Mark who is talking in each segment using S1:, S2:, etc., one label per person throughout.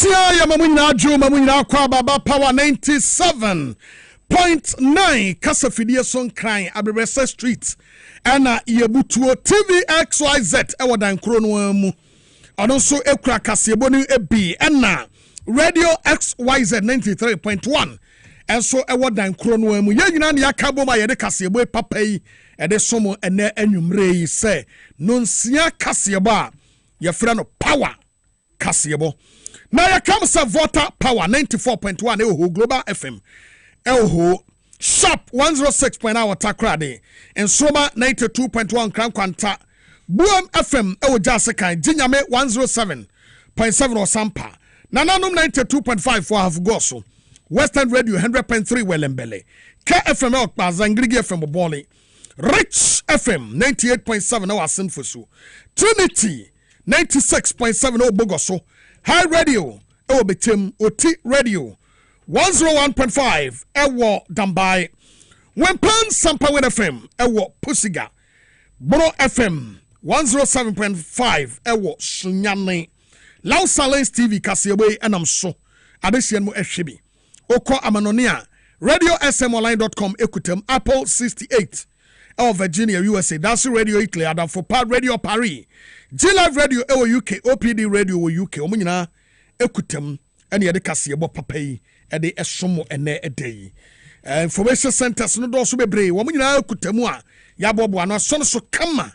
S1: Asia ya mamunyina aju mamunyina kwa baba power 97.9 Kasafidie son crying Abrese Street ana yebutuo TVXYZ ewo dan kro no mu ono so ekura Kasiebo ni ebi ana Radio XYZ 93.1 enso ewo dan kro no mu ye nyina ne yakabo ma ye de Kasiebo papa yi e de somo ene anwumre yi se nonsia Kasiebo a ye fra no power Kasiebo. Now you come to Water Power 94.1 Eho Global FM. Eho Shop 106.9 Takrade and Soma 92.1 Crown Quanta. Boom FM Eho Jasika Jinyame 107.7 or Sampa. Nananum 92.5 for Half Goso. Western Radio 100.3 Wellembele. KFM out Bazangrigi FM Boli. Rich FM 98.7 or Sinfusu. Trinity 96.7 o Bogoso. High Radio, Obitim, Oti Radio, 101.5, Ewo Dambai, Wempan Sampawen FM, Ewo Pusiga, Boro FM, 107.5, Ewo Sunyane, Lao Salens TV, Kasiebo, and I'm so, Adesienmo Eshibi, Oko Amanonia, RadioSMOnline.com, Ekutem, Apple 68, Virginia, USA, that's Radio Italy, Adam for Part Radio Paris. G-Live Radio Ewo UK, OPD Radio UK, Omunyina Ekutem, and yede Kasiebo papai, ede esomo ene edei. Information centers no do so bebre, Omunyina Ekutemu a yabobo ano so so kama.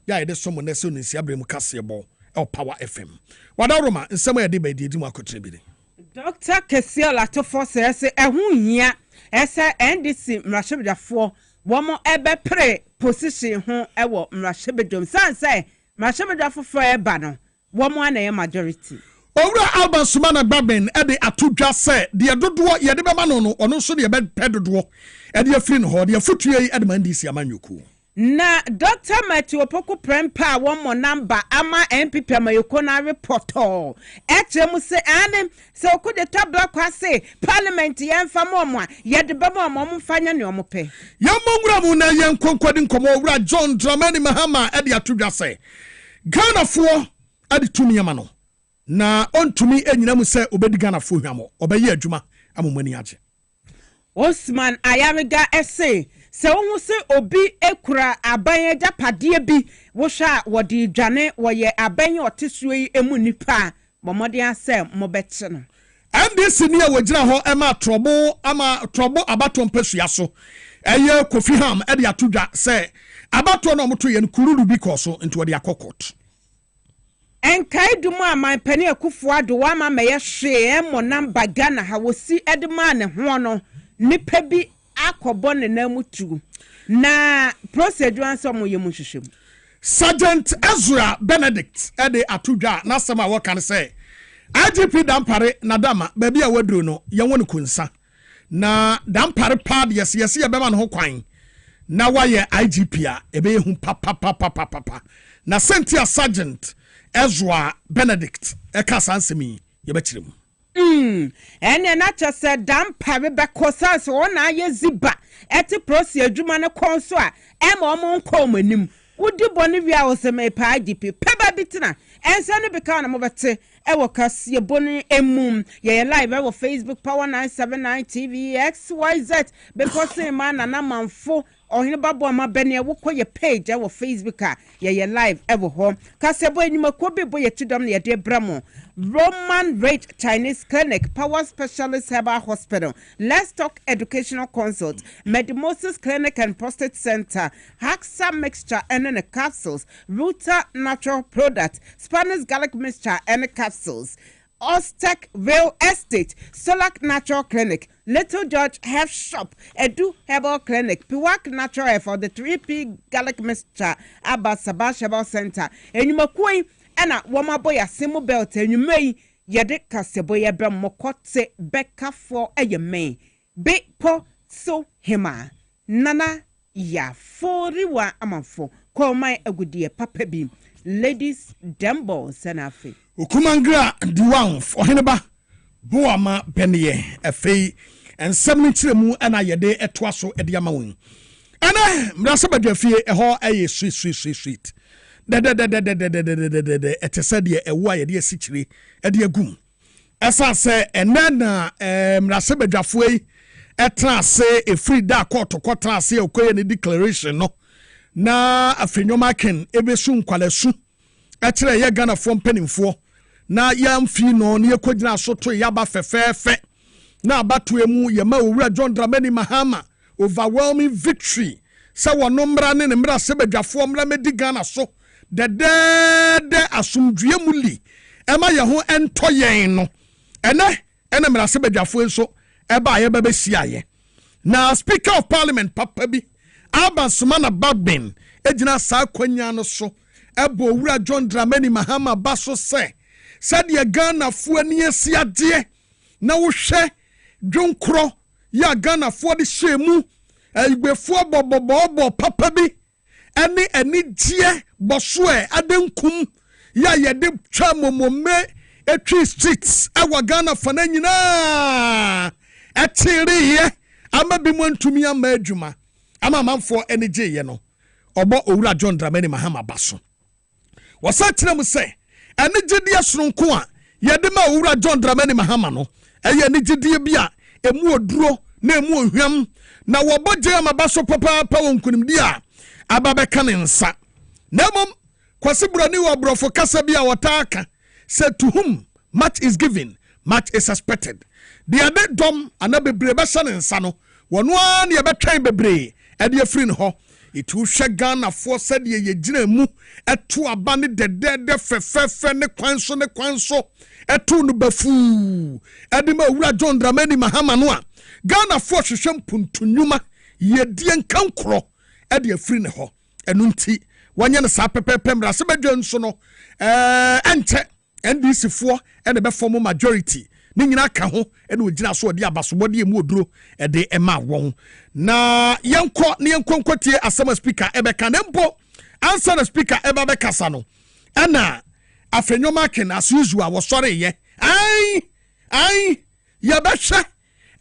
S1: Ya yede somo ne so nsi abremu Kasiebo, El Power FM. Wadaroma nsemo yede be di mu akotrebide.
S2: Dr. Kasiebo latofo se ehun hia, ese NDC mrashebedafo, womo ebe pre position ho ewo mrashebedom sanse Mashemeda for Bano, woman a majority. Owura Alban Sumana Babin, Eddie Atudja said, the Adodo, Yadebamano, or no so the bed pedro, Eddie Flynn Hall, the Futia Edmandisi Amanuku. Na Dr. Matthew Poko Prempa, one more number, Ama MP Mayokona report. Eche say anem, so could the tabla say, Parliamentary and Famoma, yet the Baba Mom Fanya Nomope. Yamongramuna Yan Conquering Comora, John Dramani Mahama, Eddie Atudja say. Ghana for adi tumi amano na ontumi enyinamu se obedi Ghana for hwamo obeye adwuma amomani age Osman Ayamiga ese se wo se obi ekura aban agapade bi wo hwa wodi dwane wo ye aban otesuo yi emu nipa bomode ase mobekye no NDC ni awogina ho ema trobo abato mpasua so eye Kofi Ham edi atodwa se abato no moto ye nkururu bi koso into the akokot enkai dumu aman pani akufo ado wa ma meye hwe mo namba Ghana ha wosi edema ne ho no nipa bi akobo ne namutu na procedure anso mo yemu hwehwem Sergeant Ezra Benedict ede atodwa na sama wo kan say IGP dampare na dama baby a waduro no ye wonu kunsa na dampare pad yes ye bema no ho kwan na waye IGP a ebe hu papa na Sentia Sergeant Ezra Benedict ekasa ansemi ye bekirem ene na cha se dampare be kosa so na ye ziba eti prosi adwuma ne konso a ema omo nkom anim udi boni wi a oseme pa IGP peba bitina ense no beka na mo bete ewo Kasiebo ni emum ye live ewo Facebook Power 979 TV XYZ because man na manfo ohine babo ama bene ewo koye page ewo Facebook a ye live ewo ho Kasiebo enimako bebo ye tudom na ye de bramo Roman Rate Chinese Clinic, Power Specialist Herbal Hospital, Let's Talk Educational Consult, Medimosis Clinic and Prostate Center, Haxa Mixture and Capsules, Ruta Natural Product, Spanish Garlic Mixture and Capsules, Oztec Real Estate, Solak Natural Clinic, Little George Health Shop, Edu Herbal Clinic, Piwak Natural Hair for the 3P Garlic Mixture, Abba Sabash Herbal Center, and Makui. Ana woma boya simu belt enyumei yede Kasiebo ye bem mokote beka for eyeme be po so hema nana ya foriwa amanfo ko mai agudie papa bi ladies dembo senafe okumangra diwan oheneba boama benye afei ensem ntiremu ana yede etoa so ede amawon ana mrasa badwafie eho eye sweet etesade ewa ye de asichire ede agum
S1: esa se enana mrasebadwafo yi etra se e free da court kotra se okoye ne declaration no na afenwoma ken ebesu nkwalesu ekire ye Ghana fo mpanimfo na yamfi no ne yakogina so to yaba fefefe na abatoe mu yema owura John Dramani Mahama overwhelming victory se wono mra ne mra sebadwafo mra medi Ghana so de asumdue muli ema ye ho entoyen no ene mra sebadwafo so eba ye bebe siaye na Speaker of Parliament papa bi Abasumana Bagbin ejina sa kwanya no so ebo owura John Dramani Mahama baso se said ye Ghana fo ani asiade na wo hwe dwonkro ya Ghana fo de hyemu egbefo bobobobo papa bi ene gie boso adenkum ya ye de twa momome etwi streets ewa Ghana fo na nyina etiri ye ama bi mo ntumi ama adwuma ama manfo energy ye no obo owura John Dramani Mahama baso wasa kire mu se energy dia soronko a ye de ma owura John Dramani Mahama no eye energy dia bia emu oduro na emu ohwam na woboje ama baso papa pa wonkunim dia ababeka ne nsa na mom kwase burani wo brofo kasa bia wotaka say to whom much is given much is expected the other dom anabebre ba sha ne nsa no wono an ye betwan bebre e de afiri ne ho itu hwe Ghana fo said ye gina mu eto aba ne de fefefe ne kwanso eto no bafu edima owura John Dramani Mahama no a Ghana fo hwehwem puntunyuma ye die nkankro e de afiri ne ho enu nti wanya ne sa pepepe mra se badwa nso no enche NDC fo e ne be form majority ni nyina ka ho ene ogina so odi abasobode emu oduro ede ema won na yenkonkotie asema speaker ebeka nempo answer the speaker eba be kasa no ana afenwoma ken as usual wo sore ye ai ya be hwe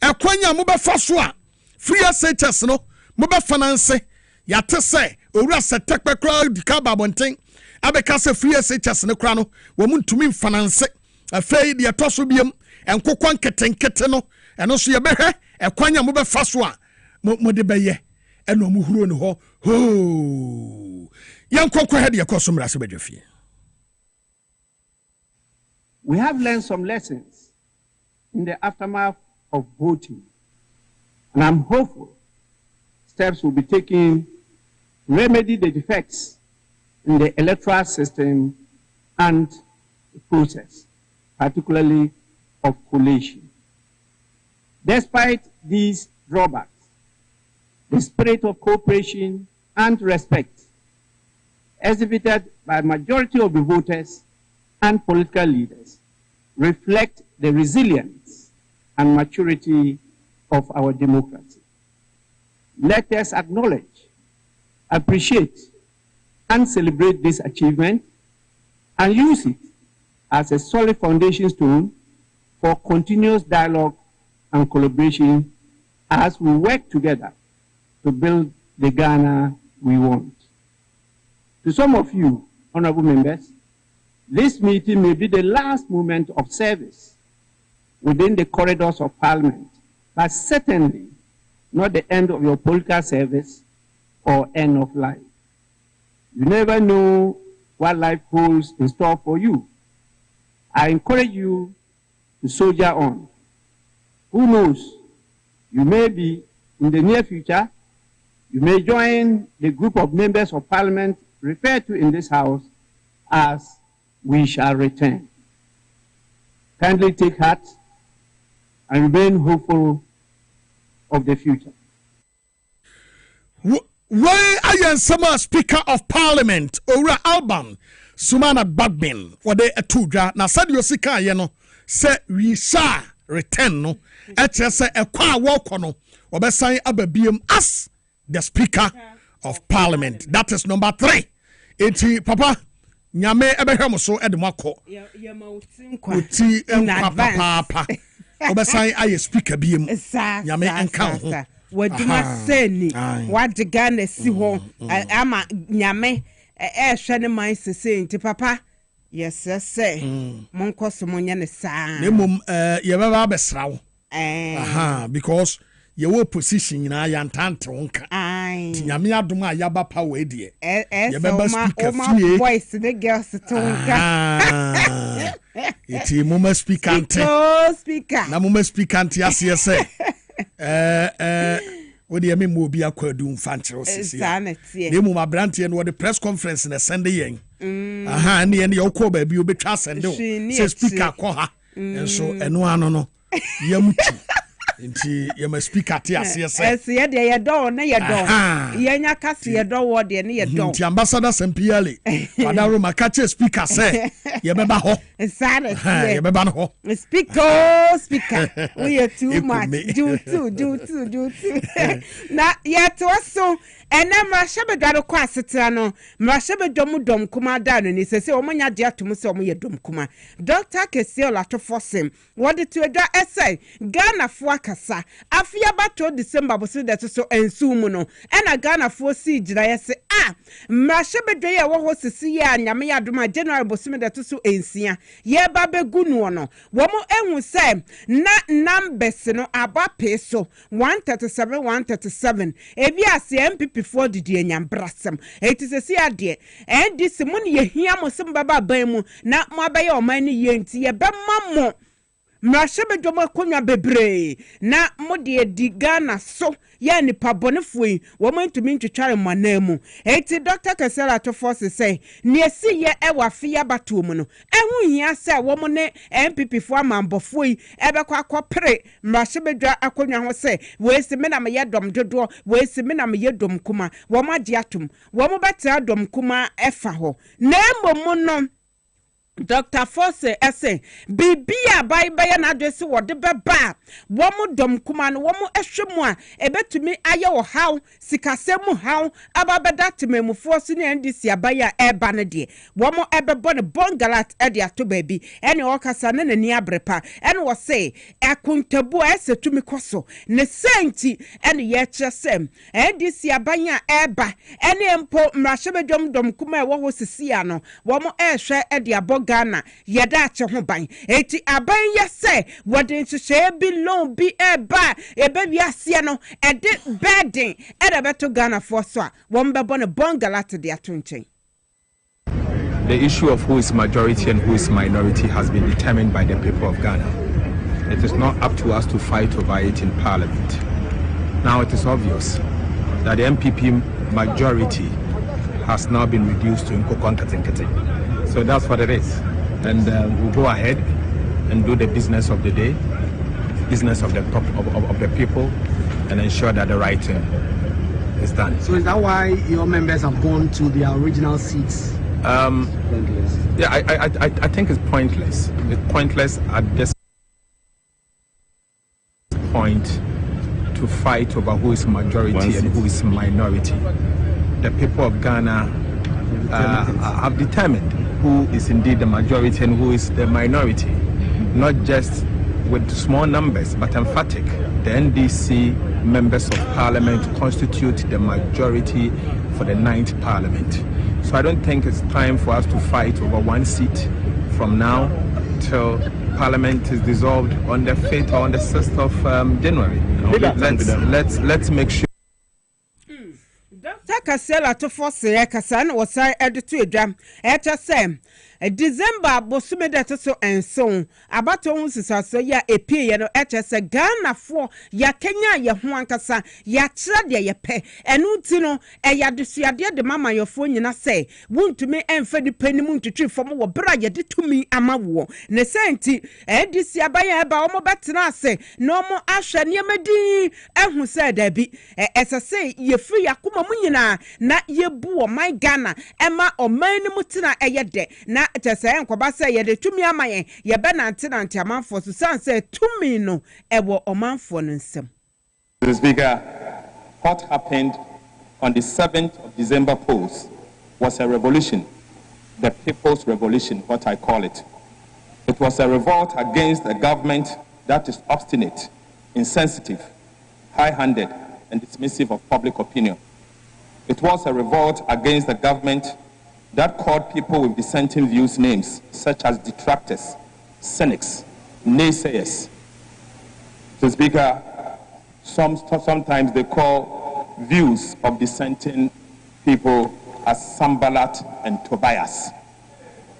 S1: ekwanya mo be fa so a free SHS no mo be finance ya te se owura setekpekra dika babonten abeka se free SHS ne kra no wo muntumi finance afei de toso biem enkokwa nketenkete no eno so ye behwe ekwanya mo be fa so a mo de beye eno mo huro ne ho yankokwa he de yakoso mra se badwafie.
S3: We have learned some lessons in the aftermath of voting, and I'm hopeful steps will be taken to remedy the defects in the electoral system and the process, particularly of collation. Despite these drawbacks, the spirit of cooperation and respect exhibited by a majority of the voters and political leaders reflect the resilience and maturity of our democracy. Let us acknowledge, appreciate, and celebrate this achievement and use it as a solid foundation stone for continuous dialogue and collaboration as we work together to build the Ghana we want. To some of you, honorable members, this meeting may be the last moment of service within the corridors of Parliament, but certainly not the end of your political service or end of life. You never know what life holds in store for you. I encourage you to soldier on. Who knows? You may be, in the near future, you may join the group of members of Parliament referred to in this House as we shall return. Kindly take heart and remain hopeful of the future.
S1: Why I am summer Speaker of Parliament, Ora Alban, Sumana Bagbin, for the Atuja, na said Yosika Yeno, say we shall return no, HSA a qua walk on, or by saying Ababium as the Speaker of Parliament. That is number 3. Eti Papa. Nyame ebehwem so edemako
S2: ya mauti
S1: uti papa obesan aye speaker biem nyame enka ho
S2: waduma seni wadega na si ho ama nyame ehwe ne man sese nti papa Yes, say. Monko so monya ne saa.
S1: Nemum ye baba besrawo. Because your position na yantante wonka. Ti nyame adom a yaba power e de. Ye baba speaker fie.
S2: Voice the girls to wonka.
S1: Iti mama speaker ante.
S2: Speaker.
S1: Na mama speaker ante ase say. What do you mean? Be a quadum fancy. Nemu my brand and what the press conference in a Sunday yang. And the end your call baby will be trust and do. Say speaker call her. And so and no. Yamuchi. Inti you speak at yes.
S2: Yes, yeah, they don't, nay, Yanya Cassie, a door, dear, near don't.
S1: The ambassador St. Pierre. Madame Macache speaker say, Yababa.
S2: Sad,
S1: Yababa.
S2: Speaker. We are too much. Do too. Now, yet also. And then Mashaba Gado Quasitano, Mashaba Domudom Kuma down and he says, Oh, my dear to Musomi Dum Kuma. Dr. Kasiebo to force him. What did to a essay? Ghana Fuakasa. Afia Bato December was that so and Sumuno. And a Ghana for siege. I say, Mashaba Drea was to see and Yamia do my general Bosumi that so ancient. Ye Babe Gunuano. Womo and will say, Not numbers no about peso 137. If you are MPP before the day nyam brasem it is a see ade and this money ye hia mo sem baba ban mu na mo abaye o man ni ye nti ye be mammo mrahye bedwom akonwa bebre na mo de di Ghana so ya nipa bonefo yi wo mo ntumi ntwetware manam eti Dr. Kasiebo to force say ne si ye e wa fia bato mu no ehu hia say wo mo ne MPP fo amambofo yi e be kwa akopre mrahye bedwa akonwa ho say we si me na me ye dom dodo we si me na me ye dom kuma wo mo age atom wo mo beta dom kuma efa ho na emom no Dr. Force ese bibia bye na adresi wo de beba wo mu dom kuma no wo mu ehwemu a ebetumi aye wo haw sikasemu haw ababeda tememu force ne ndisi abaya eba ne de wo mu ebebo ne bongalat e de ato baby ene okasa ne nani abrepa ene wo say akuntabu ese tumi koso ne senti ene ye kyesem ndisi abaya eba ene empo mrahye dom kuma e wo ho sisia no wo mu ehwe e de Ghana yada che ho ban eti aban ye se wode nhye bi loan bi eba ebe wiase no e de bedding e de beto Ghana for so a won bebo ne bongalat de atonchen.
S4: The issue of who is majority and who is minority has been determined by the people of Ghana. It is not up to us to fight over it in Parliament. Now it is obvious that the MPP majority has now been reduced to Nkokon. So that's what it is. And we'll go ahead and do the business of the day, business of the people, and ensure that the right thing is done.
S5: So is that why your members have gone to their original seats?
S4: Yeah, I think it's pointless. It's pointless at this point to fight over who is majority and who is minority. The people of Ghana have determined who is indeed the majority and who is the minority, not just with small numbers but emphatic. The NDC members of Parliament constitute the majority for the 9th Parliament. So I don't think it's time for us to fight over one seat from now till Parliament is dissolved on the 5th or on the 6th of January. Let's make sure.
S2: Dr. Kasiebo to force Kasan was added to a drum at a same. December bosume that so and so about so ya epi no HS Ghana for ya Kenya ya huankasa ya trade ya pe enu ti no e ya desuade de mama your phone nyina say won't me emfa di panimu to tree from wo bra ya de tumi amawo ne senti e disi abaya ba omo betena ase no mo ahwe ne medi ehu say da bi esase ye free yakoma mu nyina na ye bu o my Ghana ema o man ni mutina eye de na tese enkoba say ye de tumi amaye ye be nante amanfo so san say tumi no ewo omanfo no nsem.
S6: Mr. Speaker, what happened on the 7th of December polls was a revolution, the people's revolution, what I call it. It was a revolt against a government that is obstinate, insensitive, high-handed, and dismissive of public opinion. It was a revolt against a government that called people with dissenting views names such as detractors, cynics, naysayers. Mr. Speaker, sometimes they call views of dissenting people as Sambalat and Tobias.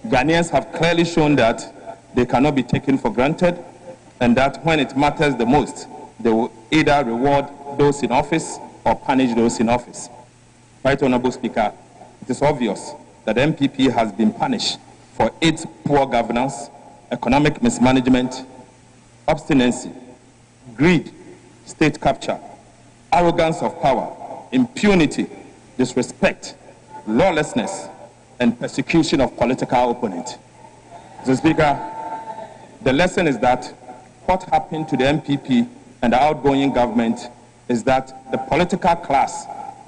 S6: Ghanaians have clearly shown that they cannot be taken for granted, and that when it matters the most, they will either reward those in office or punish those in office. Right Honorable Speaker, it is obvious that MPP has been punished for its poor governance, economic mismanagement, obstinacy, greed, state capture, arrogance of power, impunity, disrespect, lawlessness, and persecution of political opponents. Mr. Speaker, the lesson is that what happened to the MPP and the outgoing government is that the political class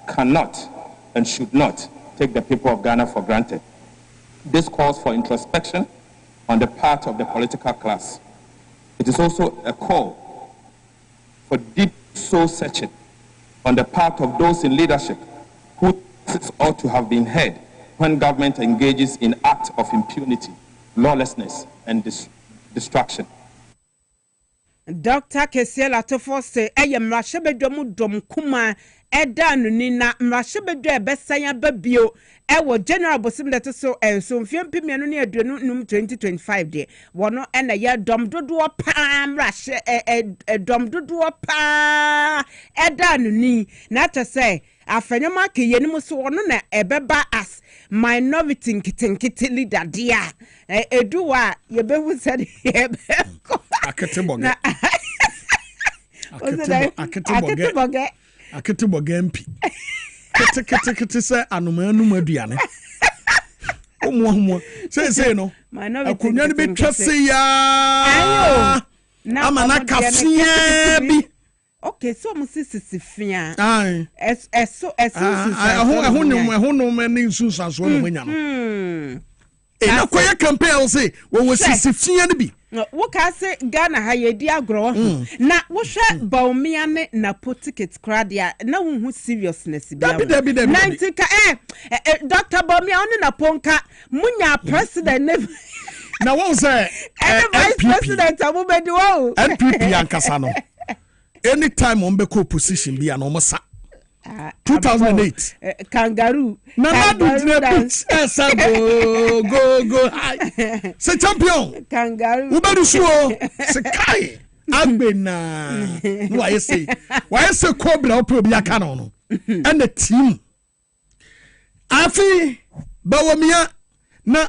S6: cannot and should not take the people of Ghana for granted. This calls for introspection on the part of the political class. It is also a call for deep soul searching on the part of those in leadership who ought to have been heard when government engages in acts of impunity, lawlessness, and destruction.
S2: Dr. Kasiebo Atofo say, Mrashebedomu dom kuma Edanu nina Mrashebedo ebesanya babio ewo general bosim letter so mfiem pimianu ne aduonu num 2025 de wono ena ye dom dodo pa mrashe dom dodo pa Edanu ni na to say afanyama ke yenim so wono na ebeba as minority nkitinkiti leader dia eduwa yebehu said yebeko
S1: aketeboge aketeboge mp kete say anomanum aduane omo say no akonya ne betwase ya amana kafia bi.
S2: Okay, so musisi fia.
S1: Aye.
S2: Eso
S1: ehunu mani susan so no manya no. Na koya campaign say wo sisi fia ne bi.
S2: Wo ka say Ghana ha ye di agro na wo hwe Baumia ne na ticket kradia na wo seriousness bia. Na ntika Dr. Baumia on na ponka munya president ne
S1: na wo say
S2: vice president abubedi wo.
S1: NPP ankasa no. Anytime on beko position be an almost 2008
S2: kangaroo
S1: na do dance go high say champion
S2: kangaroo
S1: ubedu so say kai agbena no why say cobra opo bi aka no and the team afi bawomia na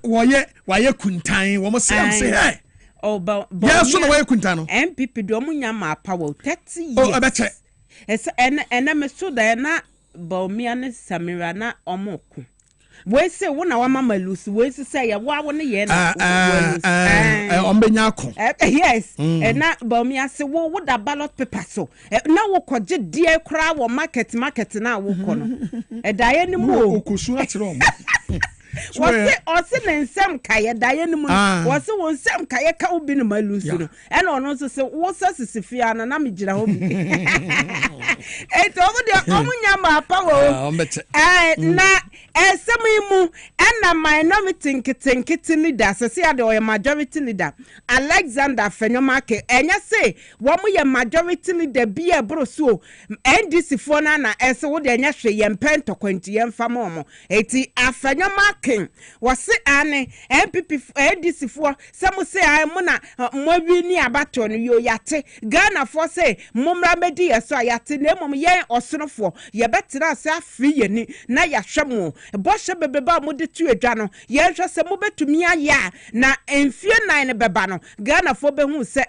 S1: waye kuntan wo mo say hey.
S2: Oh, but
S1: yes, so the way Quintano.
S2: MPP do munyama power 30 years.
S1: Oh, I betcha.
S2: And I'm so there na Baumian Samira na omoku. We say one our mama lose, we say ya wa one yen. Yes, and na Baumia say, well, what a ballot paper so. Now we could dear crowd or market now walk on. A Diane Mo, was it also in some kaya Diane was it one some kaya cow bin my Lucy and on also say what's us Sophia and Namijra home. It's over there Omunyama power na SMU and a minority kitchen leader so see a majority leader Alexander Fenomake and you say one more majority leader be a broso NDC for Nana as would the Nashe and Pento Quinty and Famomo 80 Afenomake was it Anne MPP NDC for some say I mona Mobini abaton yo yate Ghana for say Mumra Media so yate name ye or son for ye better say free ni na ya shamo Bosha beba mode tu edwano ye hwe se mo betumi aya na enfie 9 beba no Ghana fo be hu se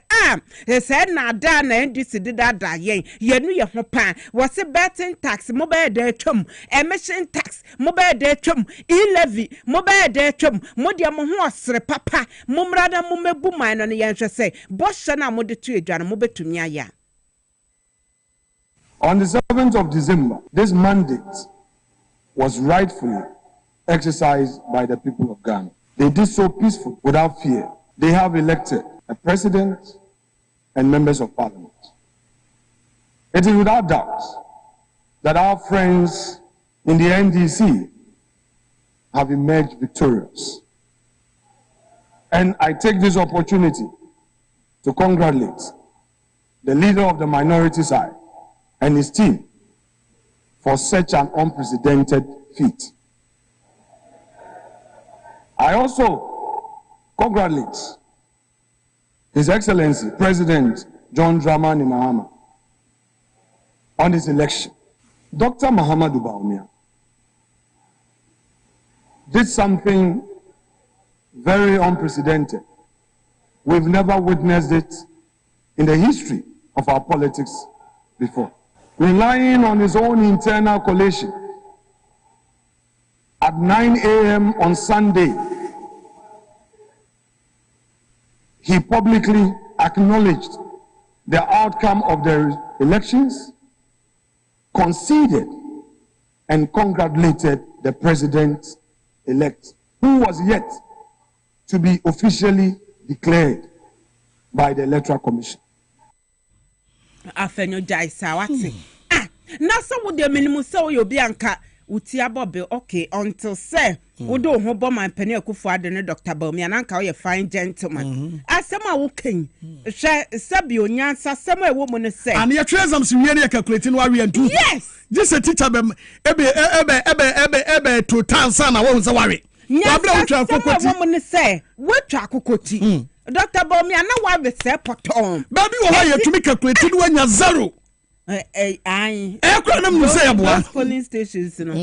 S2: se na da na NDC dida ye nu ye ho pan wo se betting tax mo be da twam emission tax mo be da twam e-levy mo be da twam mo de mo ho osre papa mo mrada mo mebu man no ye hwe se bosha na mode tu edwano mo betumi aya.
S7: On the 7th of December, this mandate was rightfully exercised by the people of Ghana. They did so peacefully, without fear. They have elected a president and members of parliament. It is without doubt that our friends in the NDC have emerged victorious. And I take this opportunity to congratulate the leader of the minority side and his team for such an unprecedented feat. I also congratulate His Excellency President John Dramani Mahama on his election. Dr. Mahama Dubaumia did something very unprecedented. We've never witnessed it in the history of our politics before. Relying on his own internal collation, at 9 a.m. on Sunday, he publicly acknowledged the outcome of the elections, conceded, and congratulated the president-elect, who was yet to be officially declared by the Electoral Commission.
S2: Afenyo jai sawati. Na so wo de minimum so yo bianka utia bobe okay until say wo do ho bo man pani akufo ade ne Dr. Baumia na nka wo ye fine gentleman. Asema wo ken hwe sabi onyansa asema ewo mu ne say.
S1: And ye twezam si wie ne calculate no awe antu.
S2: Yes.
S1: Just a teacher bem ebe to tansa na wo nsa ware. Wabla utwa kokoti.
S2: Wo mu ne say wo twa kokoti. Dr. Baumia na wa be say potom.
S1: Baby wo ha ye to me calculate no anya zero.
S2: Polling stations, you know.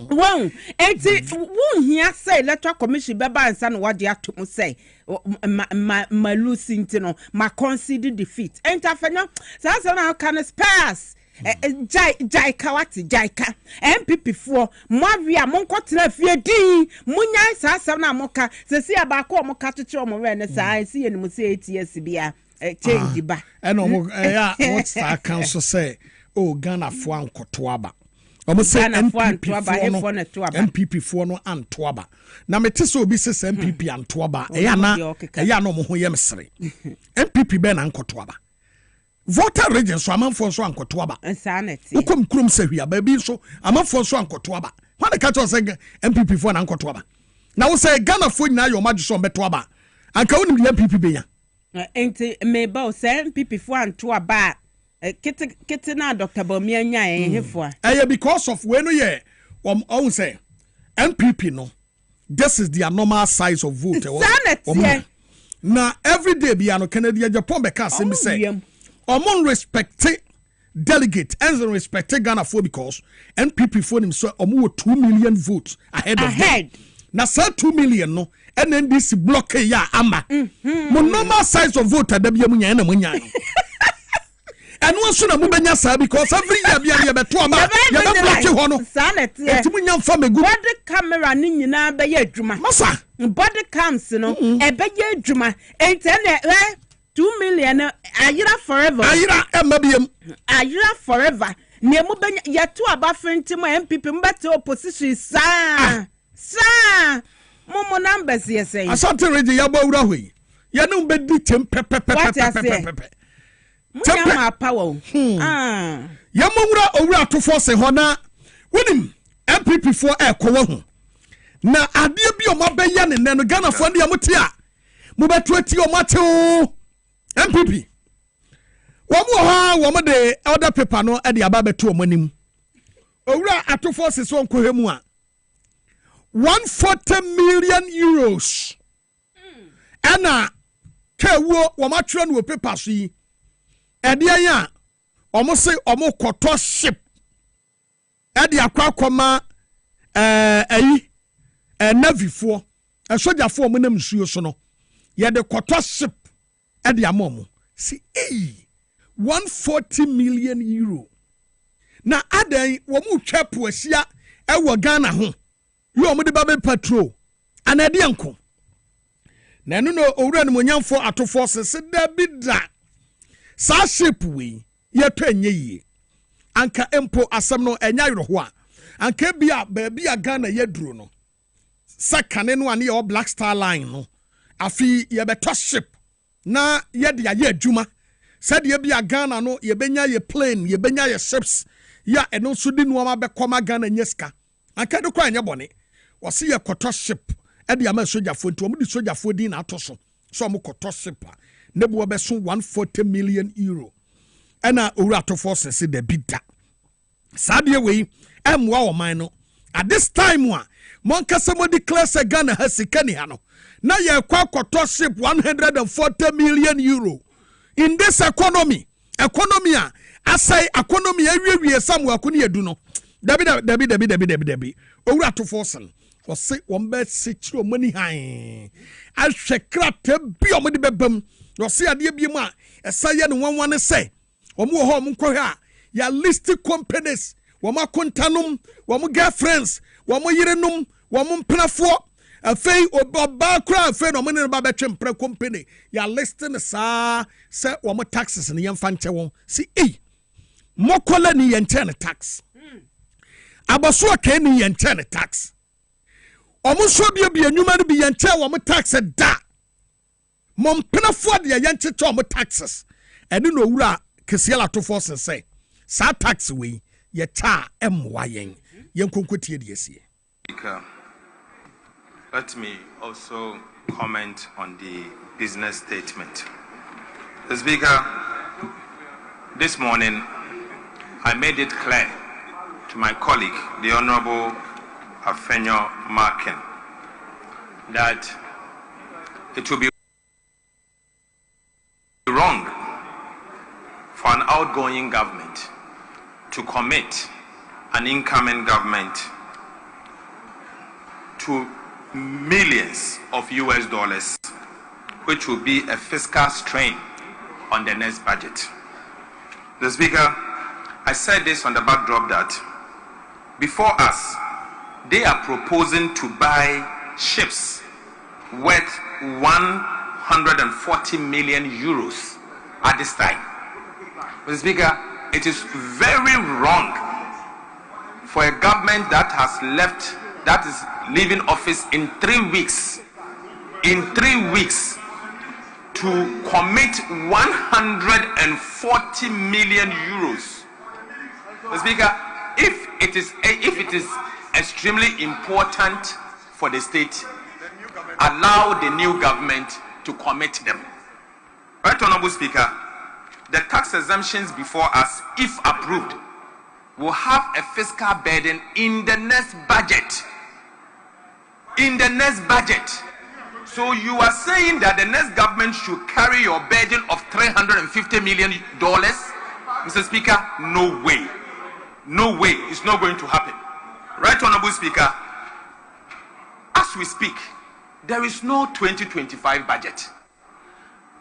S2: Wow, won't hear say electoral commission beba and son what they have to say. My losing, you know, my conceded defeat. And Tafana, that's how can pass. Jai Kawati, Jaika, MPP for Mavia, Moncotra, Fiedi, Munya, Sasana Moka, Cecia Bako, Mocato, Morena, I see and Muse TSBA. Change ba.
S1: And what's that council say? Oh, Ghana for Ankotuaba. Almost say MPP for no Antuaba. Now, Metiso Bisis MPP Antuaba. Eya no mo yemsre. MPP Ben Ankotuaba. Voter region so amam for so Ankotuaba.
S2: Insanity.
S1: Ukom krum se hia baby so amam for so Ankotuaba. When the catch was MPP for Ankotuaba. Now say Ghana for na your magic so Betuaba. Anka unim MPP be ya.
S2: Enti meba say MPP for Antuaba. Kete na Dr. Baumia nya ehefo.
S1: Because of when ye own say MPP no. This is their normal size of vote. Now every day biano Canada Japan be can say Omon respect delegate and respect Ghana for because MPP for him so 2 million votes ahead of them. Now say 2 million no NNDC block ya ama. Mo normal size of vote da bia munya na munya. And one soon mubenya sa because every year bia be to ama ya be block ho no. Enti munya fa me good.
S2: Body camera ni nyina be ya adwuma.
S1: Masa
S2: body cams no e be ya adwuma. Enti na 2 million ayira forever.
S1: Ayira emabiem.
S2: Ayira forever. Ne mu benya ya to aba frenti mo MPP mbete opposition sa. Momo numbers yes say.
S1: Asante ready ya ba wura hoyi. Ya no be di tem pepe.
S2: Munya ma power.
S1: Ya mo wura to force ho na wonim MPP for ekowo ho. Na ade bi o mabeya ne no Ghana for ne amote a mo beto ati o mate o MPP. Wo mo de order paper no e de aba beto o manim. Owura ato force so nkohwe mu a 140 million euros. Ana kewo wo matwe no paper so yi. Edian ya omo say omo koto ship. Edi akwakoma navy fo soja fo mo nam nsuo so no. Ye de koto ship edi amomo. See 140 million euro. Na adan wo mu twapo asia e wo Ghana ho. Yo mo de babe patrol anade anko na enu no owura no monyamfo atofo se da bida sa ship we ye to enye yi anka empo asem no enya yroho a anka bia a Ghana ye duro no sakane no ane ye Black Star Line no afi ye beto ship na ye de ye adwuma said ye bia Ghana no ye benya ye plane ye benya ye ships ya eno so di no ma be koma Ghana nyeska anka do kwa nya bone wɔse yɛ kɔtɔ ship ɛde ama sojafoɔ nti wɔn de sojafoɔ din na ato so so wɔn kɔtɔ ship a ne bu wɔbɛso 140 million euro ɛna owura atɔfoɔ sɛsɛ da bi da saa deɛ wei ɛmmoa ɔman no at this time a monkasa mo declare sɛ Ghana ha sika ni ha no na yɛ kɔ akɔtɔ ship 140 million euro in this economy a asai economy awie Samuel Akuni edu no dabi owura atɔfoɔ sɛn wɔse wɔn bɛ sekiro money han ahwɛ krata bi wɔn de bɛbam wɔse adeɛ bi mu a ɛsa yɛ no wanwan sɛ wɔn wɔ hɔ wɔn nkɔhɛ a ya listed companies wɔn akontanom wɔn girlfriends wɔn yerenom wɔn mpenafoɔ afei ɔbaa kura afei na wɔn ne ba bɛtwe mpere company ya listing saa sɛ wɔn taxes ne yɛn fa nkyɛ wɔn si mɔkɔla ni yɛn kyɛn tax abaso akɛ ni yɛn kyɛn tax ɔmo nso bi enyuma no bi yɛn kyɛn wɔn tax da mo mpenafoɔ de yɛn kyɛn wɔn taxes ɛne na owura Kasiebo atofo sɛ saa tax wei yɛ cha ɛmmoa yɛn konkotie de asie.
S6: Let me also comment on the business statement. The Speaker, this morning I made it clear to my colleague, the Honorable Afenyo Markin, that it will be wrong for an outgoing government to commit an incoming government to millions of US dollars, which will be a fiscal strain on the next budget. The Speaker, I said this on the backdrop that before us, they are proposing to buy ships worth 140 million euros at this time. Mr. Speaker, it is very wrong for a government that is leaving office in 3 weeks, to commit 140 million euros. Mr. Speaker, if it is extremely important for the state, allow the new government to commit them. Right, Honorable Speaker, the tax exemptions before us, if approved, will have a fiscal burden in the next budget. So you are saying that the next government should carry your burden of $350 million? Mr. Speaker, no way. No way. It's not going to happen. Right, Honorable Speaker, as we speak, there is no 2025 budget.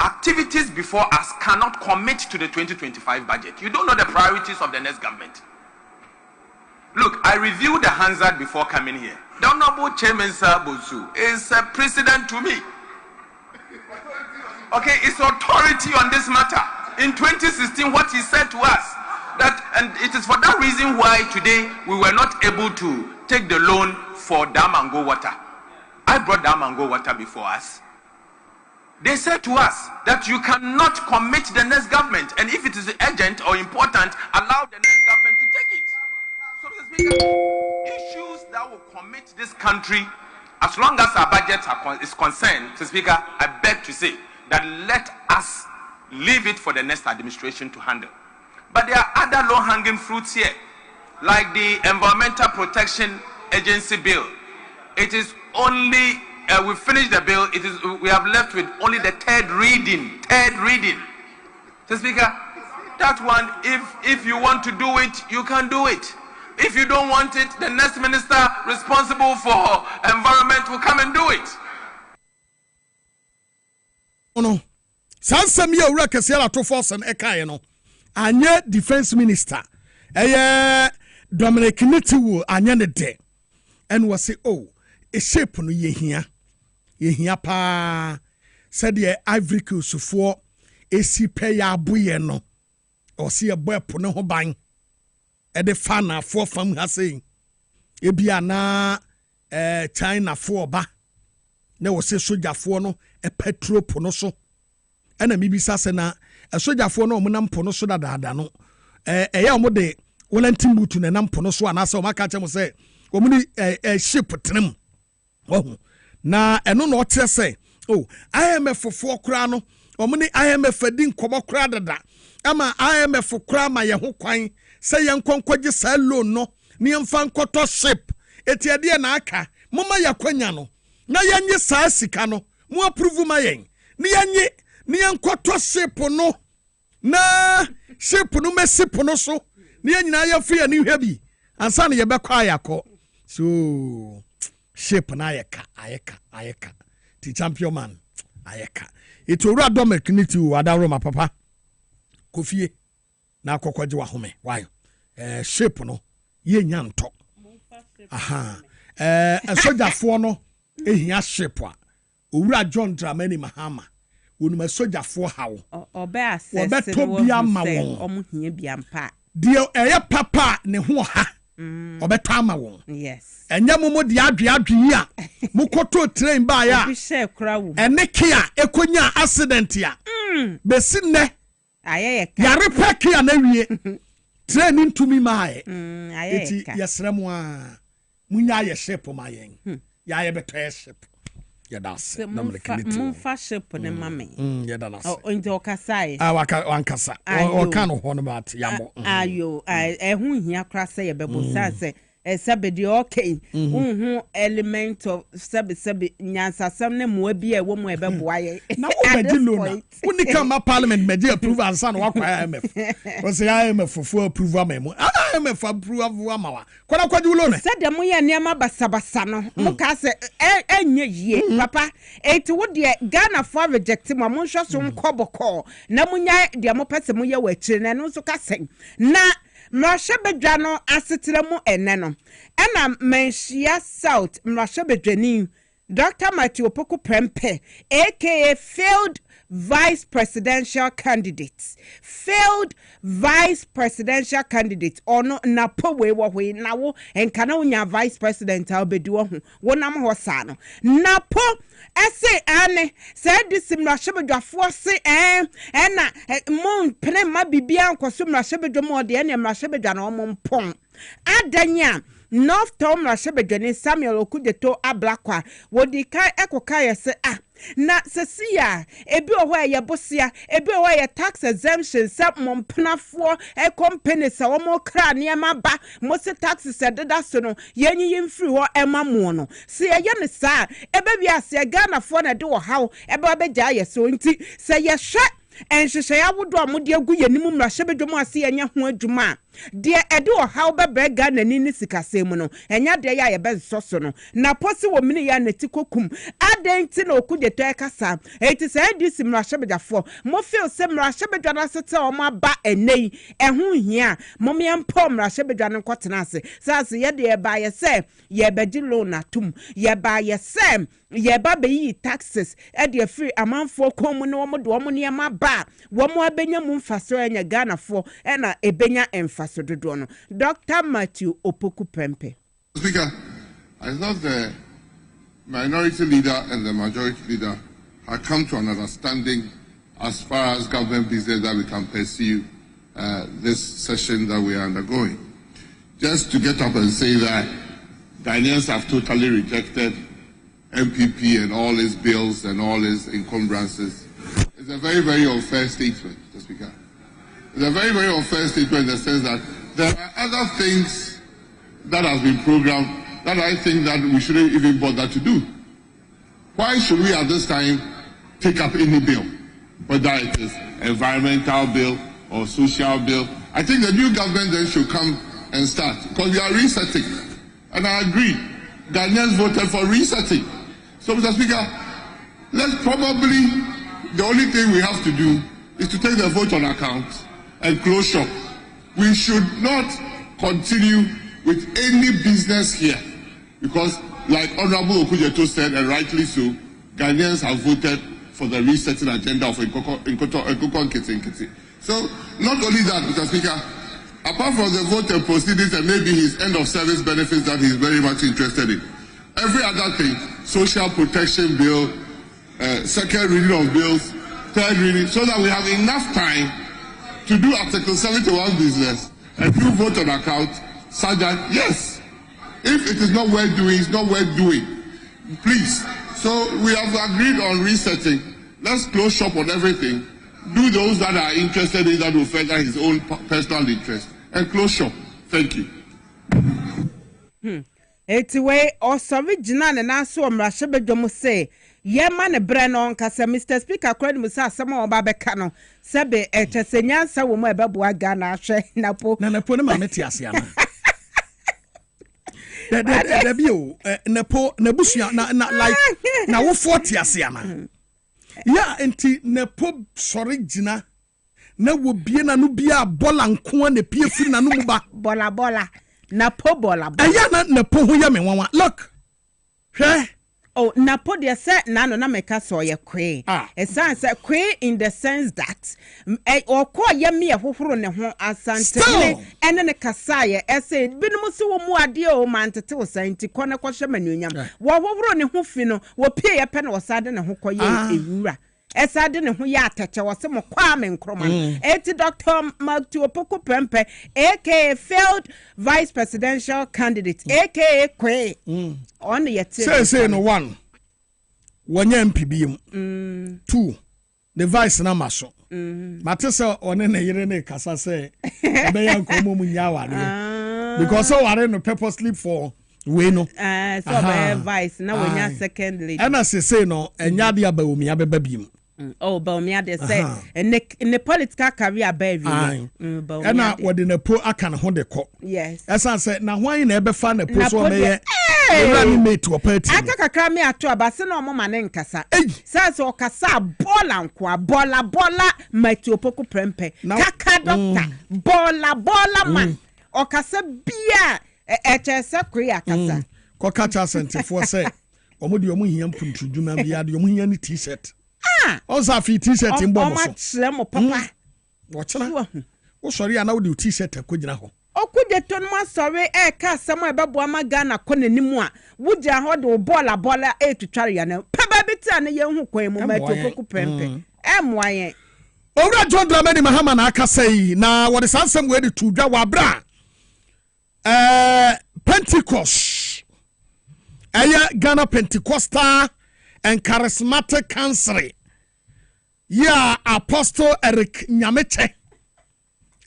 S6: Activities before us cannot commit to the 2025 budget. You don't know the priorities of the next government. Look, I reviewed the Hansard before coming here. The Honorable Chairman Sir Bosu is a precedent to me. Okay, it's authority on this matter. In 2016, what he said to us, and it is for that reason why today we were not able to take the loan for Dam and Go Water. I brought Dam and Go Water before us. They said to us that you cannot commit the next government, and if it is urgent or important, allow the next government to take it. So, Mr. Speaker, issues that will commit this country, as long as our budget is concerned, Mr. Speaker, I beg to say that let us leave it for the next administration to handle. But there are other low-hanging fruits here, like the Environmental Protection Agency bill. It is only we finished the bill. We have left with only the third reading. So, Speaker, that one, if you want to do it, you can do it. If you don't want it, the next minister responsible for environment will come and do it.
S1: Oh no, Sansam ye ura Kasiebo to force and ekaye no. Anya defense minister, Dominic Nitiwu anya ne de, and was say, oh, a shape no ye here pa said the Ivory Coast for AC pay ya buye no, or see a boy puno ho bang. E de fana for fam ha saying, e bia na China for ba, ne was say soldier for no, a petro puno so, and a mibisa sena. A soldier for no munam pono so da no ya mo de wolantim butu na nam pono so anasa o maka che mo say o muni ship tenem oh na eno no ote say oh IMF for kra no omni IMF din komo kra dada ama IMF kra ma ye ho kwan say ye nkonkwaje sa loan no ne yemfa nkoto ship etiade na aka moma yakwanya no na yenye sa sika no mo approve ma yen ne yenye ne yenkoto ship no na ship no mesip no so ne nyina ya free ani hwa bi ansa ne ye bekwa yakọ so ship na ayeka the champion man ayeka itowura dominic niti adaro ma papa kofie na akokwaje wa home why ship no ye nya nto aha sojafo no ehia ship a owura John Dramani Mahama wonuma sojafo hawo
S2: obe assess
S1: to bia ma won
S2: omuhia bia mpa
S1: de eye papa ne ho ha obeto ama won
S2: yes
S1: enya momo de adwe a mukoto train ba ya
S2: bi share kra wo
S1: ene kia ekonya accident ya besi ne
S2: ayeye
S1: yare peki ya na wie train ntumi maaye
S2: ayeye
S1: eti yesremu a munya ye ship ma yen ya ye beto ship ya das na mlekiniti
S2: mfa ship ne mame
S1: ya da nas
S2: o nti okasai
S1: wankasa o kan ho no bat yamo
S2: ayo ehun hia kra se ye bebo say sabedi okay element of sabi nyansasam ne mo bi e wo mo ebe boaye
S1: na wo bedi lona unika ma parliament meji approve ansa na wakwa IMF o se IMF fufu approve amemo IMF approve amawa kwala kwaji lona
S2: se de mo ye niam basabasa no mo ka se enye yie papa eti wo de Ghana for reject mo mo hwe so nkoboko na mo nya de mo pese mo ye wa chire na no so ka se na Mrashebedwa no asetire mu ene no ena menshia South Mrashebedwani Dr. Matthew Opoku Prempe aka failed vice presidential candidate ono na powe wo hwe na wo enka na unya vice president obedi wo ho wonam ho sa no na po ese ane se disim Mrashebedwafo se na mon pene ma bibia nkoso Mrashebedwa mo de ene Mrashebedwa na omo mpon adanya North Tom Mrashebedwani Samuel Okudeto ablakwa wodi kai ekoka yese na sesia ebi oho ye bosia ebi oho ye tax exemption sa mompnafo company sa wo mo kra ne ma ba mo se taxes ededa so no yenyi yimfiri ho ema mo no se ye ne sa ebe bia se Ghana fo na de wo hawo ebe obegya ye so nti se ye hwe enhwehwe ya wodo amode agu yenimu Mrashebedwa mu ase enya ho adwuma de ede o hawo bebre Ghana ni sikasem no enya de ya ye bezoso no na posi wo mini ya netikokum adenti na Okudeto ekasa eti se disi Mrashebedwafo mo feel se Mrashebedwa na sete o ma ba enei ehun hia mo me empo Mrashebedwa no kwotena ase sase ye de ye ba ye se ye bedi loan atum ye ba ye se ye ba be yi taxes e de free amanfo komu no mo do mo ne ma ba wo mo abenya mu mfaso enya Ghana fo e na ebenya emfa Dr. Matthew Opoku Prempe.
S8: Speaker, I thought the minority leader and the majority leader had come to an understanding as far as government business that we can pursue this session that we are undergoing. Just to get up and say that Ghanaians have totally rejected MPP and all his bills and all his encumbrances is a very, very unfair statement, Mr. Speaker. It's a very, very unfair statement in the sense that there are other things that have been programmed that I think that we shouldn't even bother to do. Why should we at this time take up any bill, whether it is environmental bill or social bill? I think the new government then should come and start because we are resetting. And I agree, Ghanaians voted for resetting. So, Mr. Speaker, let's probably, the only thing we have to do is to take the vote on account and close shop. We should not continue with any business here because, like Honorable Okudeto said, and rightly so, Ghanaians have voted for the resetting agenda of Nkoko Nkiti. So, not only that, Mr. Speaker, apart from the vote and proceedings and maybe his end of service benefits that he's very much interested in, every other thing, social protection bill, second reading of bills, third reading, so that we have enough time to do Article 71 business and do vote on account, such that, yes, if it is not worth doing, it's not worth doing. Please. So we have agreed on resetting. Let's close shop on everything. Do those that are interested in that will further his own personal interest. And close shop. Thank you.
S2: Way also original and also Mrashebe say, ye man a brand on Casa Mr. Speaker, credit Musa, some more Babacano, Sabe, a Cheseniansa, woman, Babua Gana, She, Napo,
S1: Nanapona Metiasiana. The view, Napo, Nabusia, like now 40 Asiana. Ya enti Napo, sorry, Gina. Na wo bie na no bia bola nko na pie firi na no mu ba
S2: bola napo bola
S1: aya na napo ho ya me nwanwa look hwe
S2: oh napo de se na no na meka so ye kwe esan se kwe in the sense that okọ ya me hohoro ne ho asante ene ne kasa ye ese binum se wo mu ade o mantete wo santi kọ na kọ hwe manuonyam wo hohoro ne ho fi no wo pie ye pe na wo sade ne ho kọ ye ewura esa de ne ho ya atache wo se mo kwa me nkroman eti Dr. Magtu Opoko Prempeh aka failed vice presidential candidate aka kwe on the yet
S1: say no one wonya MPBM 2 the vice na maso matese one ne yere ne kasa say be ya nkomo mu nyawa because so ware no purposely for we no
S2: so be vice na wonya second lady
S1: and as say no enya de aba omi abeba biem
S2: oh Baumia they say in the political career baby
S1: na wode na po aka ne ho de ko
S2: yes
S1: esa say na hwan na ebe fa na po so me ye mate to party
S2: aka kakra me ato abase na omo mane nkasa say o kasa bola nko bola Magtu Opoko Prempeh kaka doctor bola man o kasa bia echese kwe akasa
S1: ko kacha sentifo say omo de omo hia mpuntu dwuma bia de omo hia ni t-shirt also fi t-shirt in bomb so
S2: papa
S1: watch na wo sorry ana wo de t-shirt akogina ho
S2: okude ton ma sorry ka asem ebebo ama Ghana ko nanimu a wugya ho de bola etutware ya na paba bita na ye hu kwan mu Magtu Opoko Prempeh moayen
S1: owura John Dramani Mahama na aka sei na wo de sansem we de tudwa wa bra Pentecost Ghana Pentecostal and Charismatic Council ya Apostle Eric Nyameche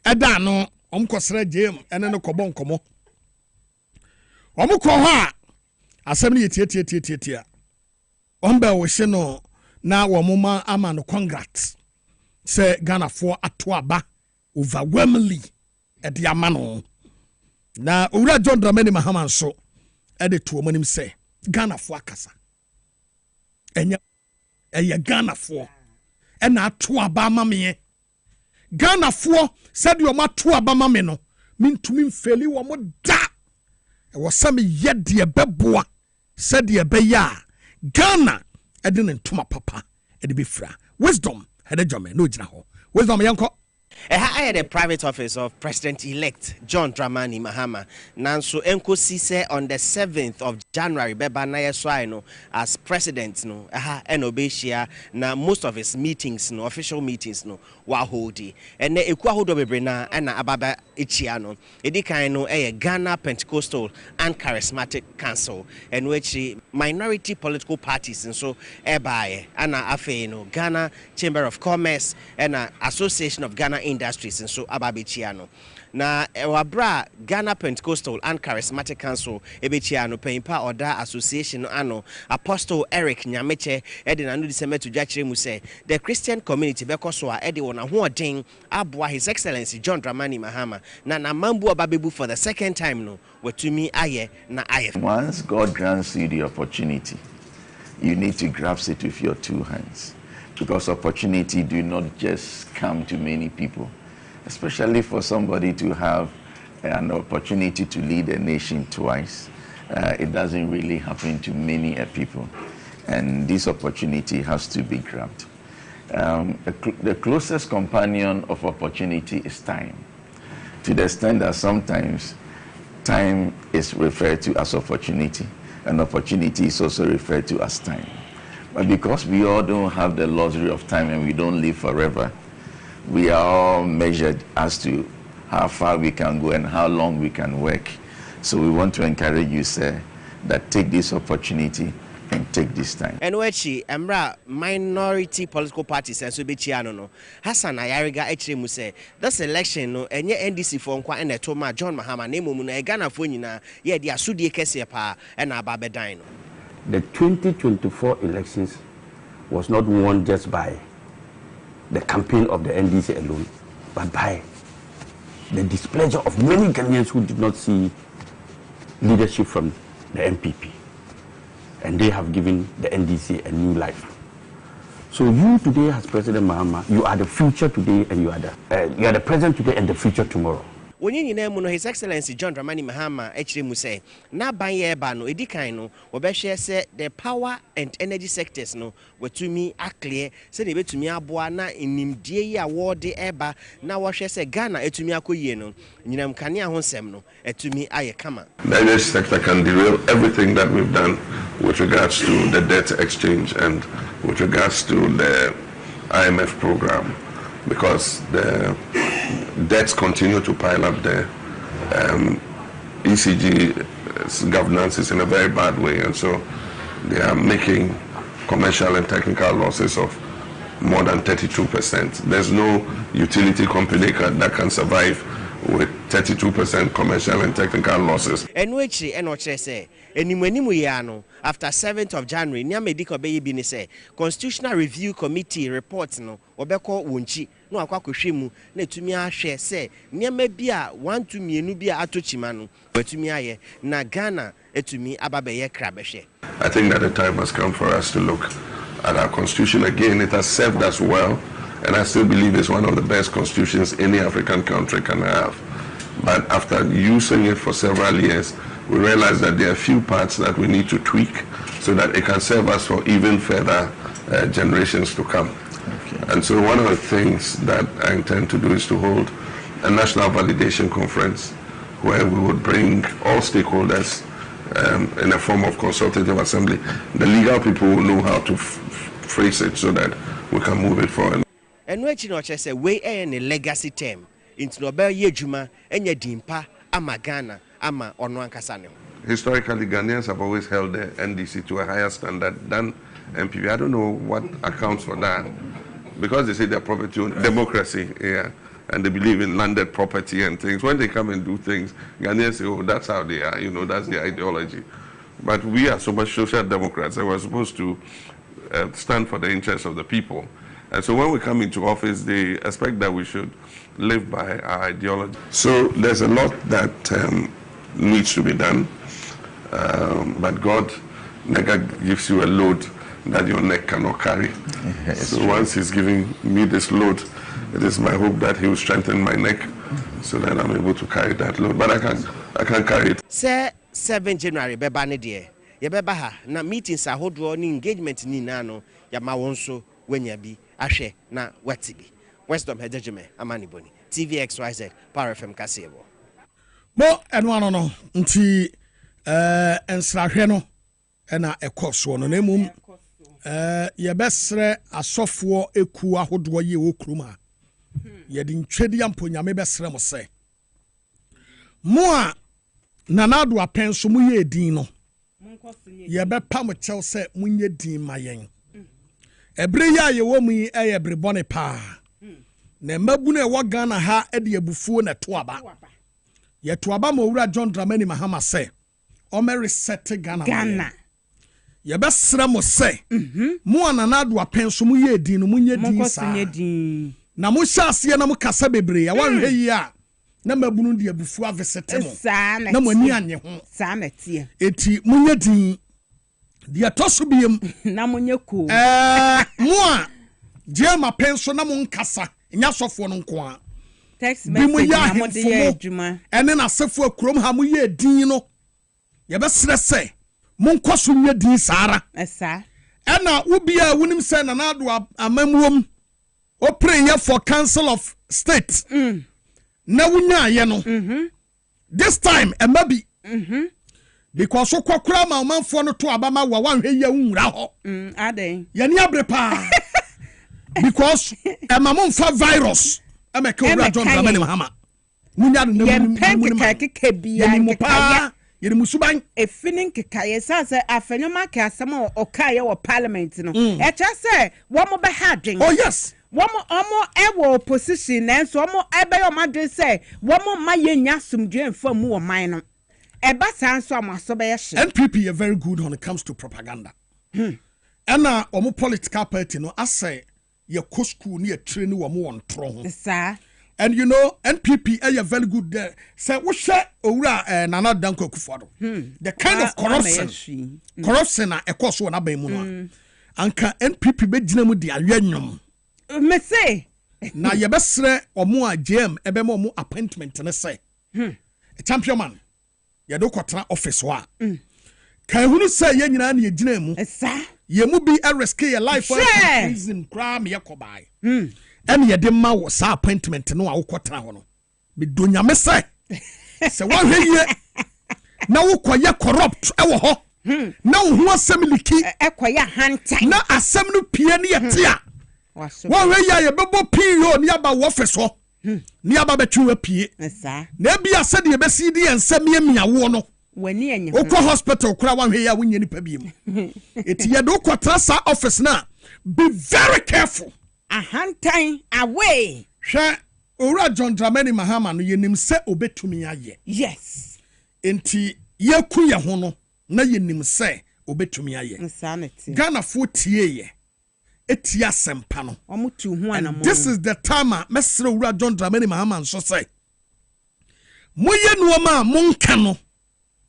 S1: eda no omkosere jem ene no kobo nkomo omko ho a asem ne tietietia ombe wo hye no na wo moma ama no congrats say Ghana for ato aba overwhelmingly ede amano na owura John Dramani Mahama nso ede to omanim say Ghana for akasa enya Ghana for ena ato aba mame Ghana for said you ma to aba mame no mintumi mfeli wo mo da e wo sam ye de beboa said ye be ya Ghana ede ne ntoma papa ede be fra wisdom ede jome no gina ho wisdom yanko
S9: I had the private office of President-elect John Dramani Mahama. Nanso enkosi se on the 7th of January beba na yeso no as president no enobeshia na most of his meetings no official meetings no wa holdi. And eku ahodo bebre na na ababa echia no. Edikan no Ghana Pentecostal and Charismatic Council and which minority political parties and so ebaye ana afe no Ghana Chamber of Commerce and Association of Ghana Industries and so ababechiano na wabra Ghana Pentecostal and Charismatic Council ebechiano pempa order association ano Apostle Eric Nyameche edi na no December to jachire mu say the Christian community bekoso a edi wona hoodin aboa His Excellency John Dramani Mahama na mambu ababebu for the second time no watumi aye na aye.
S10: Once God grants you the opportunity, you need to grasp it with your two hands. Because opportunity do not just come to many people, especially for somebody to have an opportunity to lead a nation twice. It doesn't really happen to many people, and this opportunity has to be grabbed. The closest companion of opportunity is time, to the extent that sometimes time is referred to as opportunity, and opportunity is also referred to as time. But because we all don't have the luxury of time and we don't live forever, we are all measured as to how far we can go and how long we can work. So we want to encourage you, sir, that take this opportunity, and take this time.
S9: And wechi emra minority political parties and so be chiano no. Hassan Ayariga actually mu say this election no enye NDC for nkwa ene to ma John Mahama na emu na Ghana fo nyina ye dia sudie kese pa na aba bedan no.
S11: The 2024 elections was not won just by the campaign of the NDC alone, but by the displeasure of many Ghanaians who did not see leadership from the MPP. And they have given the NDC a new life. So you today, as President Mahama, you are the future today, and you are the present today and the future tomorrow.
S9: When you know His Excellency John Dramani Mahama actually mu say na ban ye ba no edikan no we be share say the power and energy sectors no wetumi clear say they betumi aboa na inimdie yi award eba na wo hwe say Ghana etumi akoyie no nyinam kane ahonsem no etumi aye kama.
S12: The energy sector can derail everything that we've done with regards to the debt exchange and with regards to the IMF program, because the debts continue to pile up there. ECG's governance is in a very bad way, and so they are making commercial and technical losses of more than 32%. There's no utility company that can survive with 32% commercial and technical losses.
S9: And which say after 7th of January, Nyamediko Beyi say Constitutional Review Committee reports no Obeko Wunchi no akwakohwemu na etumi ahwe say nyama bia 1 to mienu bia atochima no etumi aye na Ghana etumi ababeye krabehwe.
S12: I think that the time has come for us to look at our constitution again. It has served us well, and I still believe it's one of the best constitutions any African country can have. But after using it for several years, we realize that there are a few parts that we need to tweak so that it can serve us for even further generations to come. Okay. And so one of the things that I intend to do is to hold a national validation conference where we would bring all stakeholders in a form of consultative assembly. The legal people will know how to phrase it so that we can move it forward.
S9: And when you know, say we a legacy term into no be yejuma enye dimpa ama Ghana ama ono ankasa ne.
S12: Historically, Ghanaians have always held the NDC to a higher standard than MPP. I don't know what accounts for that, because they say they're property democracy, yeah, and they believe in landed property and things. When they come and do things, Ghanaians say, oh, that's how they are, you know, that's the ideology. But we are so much social democrats, and we're supposed to stand for the interests of the people. And so when we come into office, they expect that we should live by our ideology. So there's a lot that needs to be done, but God never gives you a load that your neck cannot carry. So true. Once He's giving me this load, it is my hope that He will strengthen my neck so that I'm able to carry that load. But I can't carry it.
S9: Say 7 January beba ne de ye beba ha na meetings ahodo ni engagement ni na no ya ma wonso wenya bi ahwe na wati bi. Wisdom Hedejime Amani Boni TVXYZ Power FM Kasiebo.
S1: Mo enwano no nti ensrahwe no na ekoso no na mum ye besre asofo eku ahodo ye okruma ye di ntwedi amponyame besre mo se mo a nanado apenso mu ye din no ye bepa mo chew se munye din mayen ebre ya ye wo mu eye bre bone pa na mabu na ewo Ghana ha e de abufuo na toaba ye toaba ma owura John Dramani Mahama se o me reset Ghana ye besra mo se mo ananado apenso mu ye din no munye din sa na mo hyase na mo kasa bebre ya wanhwe yi a na mabunu de abufuo avesete mo na mo ani anye ho
S2: sa na tie
S1: eti munye din de atoso biem
S2: na munye ko
S1: mo a je ma penso na mo nkasa nya sofo no nko a
S2: text message na mo de ye adwuma
S1: ene na sefo akurom ha mo ye din no ye besre se mo nkoso nye din sara
S2: esa
S1: ena ubia wunim se na nado amamuom o pray for Council of State na wunya ye no this time e mabi because so kwakura ma manfo no to abama wa wanhwe ye nwura ho
S2: aden
S1: ye ni abre pa because mamon virus ameka owura John Dramani Mahama munya no
S2: na mu keke bia
S1: nkeka yɛde musuban
S2: efinin kekaye say afenoma ka asem okaye wo parliament no echa say wo mo be hadwen
S1: oh yes
S2: omo ewo opposition enso omo ebe yo madwen say wo mo ma yenya sumdwe mfa mu wo man no eba sanso amaso be ye
S1: NPP are very good when it comes to propaganda and omo political party no asay ye ko school ni train wo mo won tro ho
S2: sir.
S1: And you know, NPP are very good there. Say, we share Ura Nana Danko Kufodo. The kind of corruption a course one abemuno. Anka NPP be dinamo di ayenum.
S2: Me say.
S1: Na ye besre or more JM ebemo mo appointment and say. A champion man. Ye do kwatra office wa. Kan hunu say ye nyina na ye dinemu.
S2: Sir.
S1: Ye mu bi risk your life for reason kra me yakobai. And ye dem ma was appointment no a wokotra ho no me do nyame se se wa hwe ye na wo koye corrupt e wo ho na wo ho asem liki
S2: e koye hantan
S1: na asem no pie ne yete a wa hwe ye ye bebo pio ne aba wo fe so ne aba betwe pie na bia se de be si di ensem ye miawo no
S2: wani enye
S1: wo ko hospital kura wa hwe ya wo nyani pa biem eti ye do kotra sa office na be very careful.
S2: A hand time away.
S1: Sha ora John Dramani Mahama no yenim se obetumi aye.
S2: Yes.
S1: Enti yeku ye ho no na yenim se obetumi aye.
S2: Insanity.
S1: Ghana fo tie ye. Etia sempa no.
S2: Omutu hu anamo.
S1: This is the time mesre ora John Dramani Mahama nso say. Moye nuoma monka no.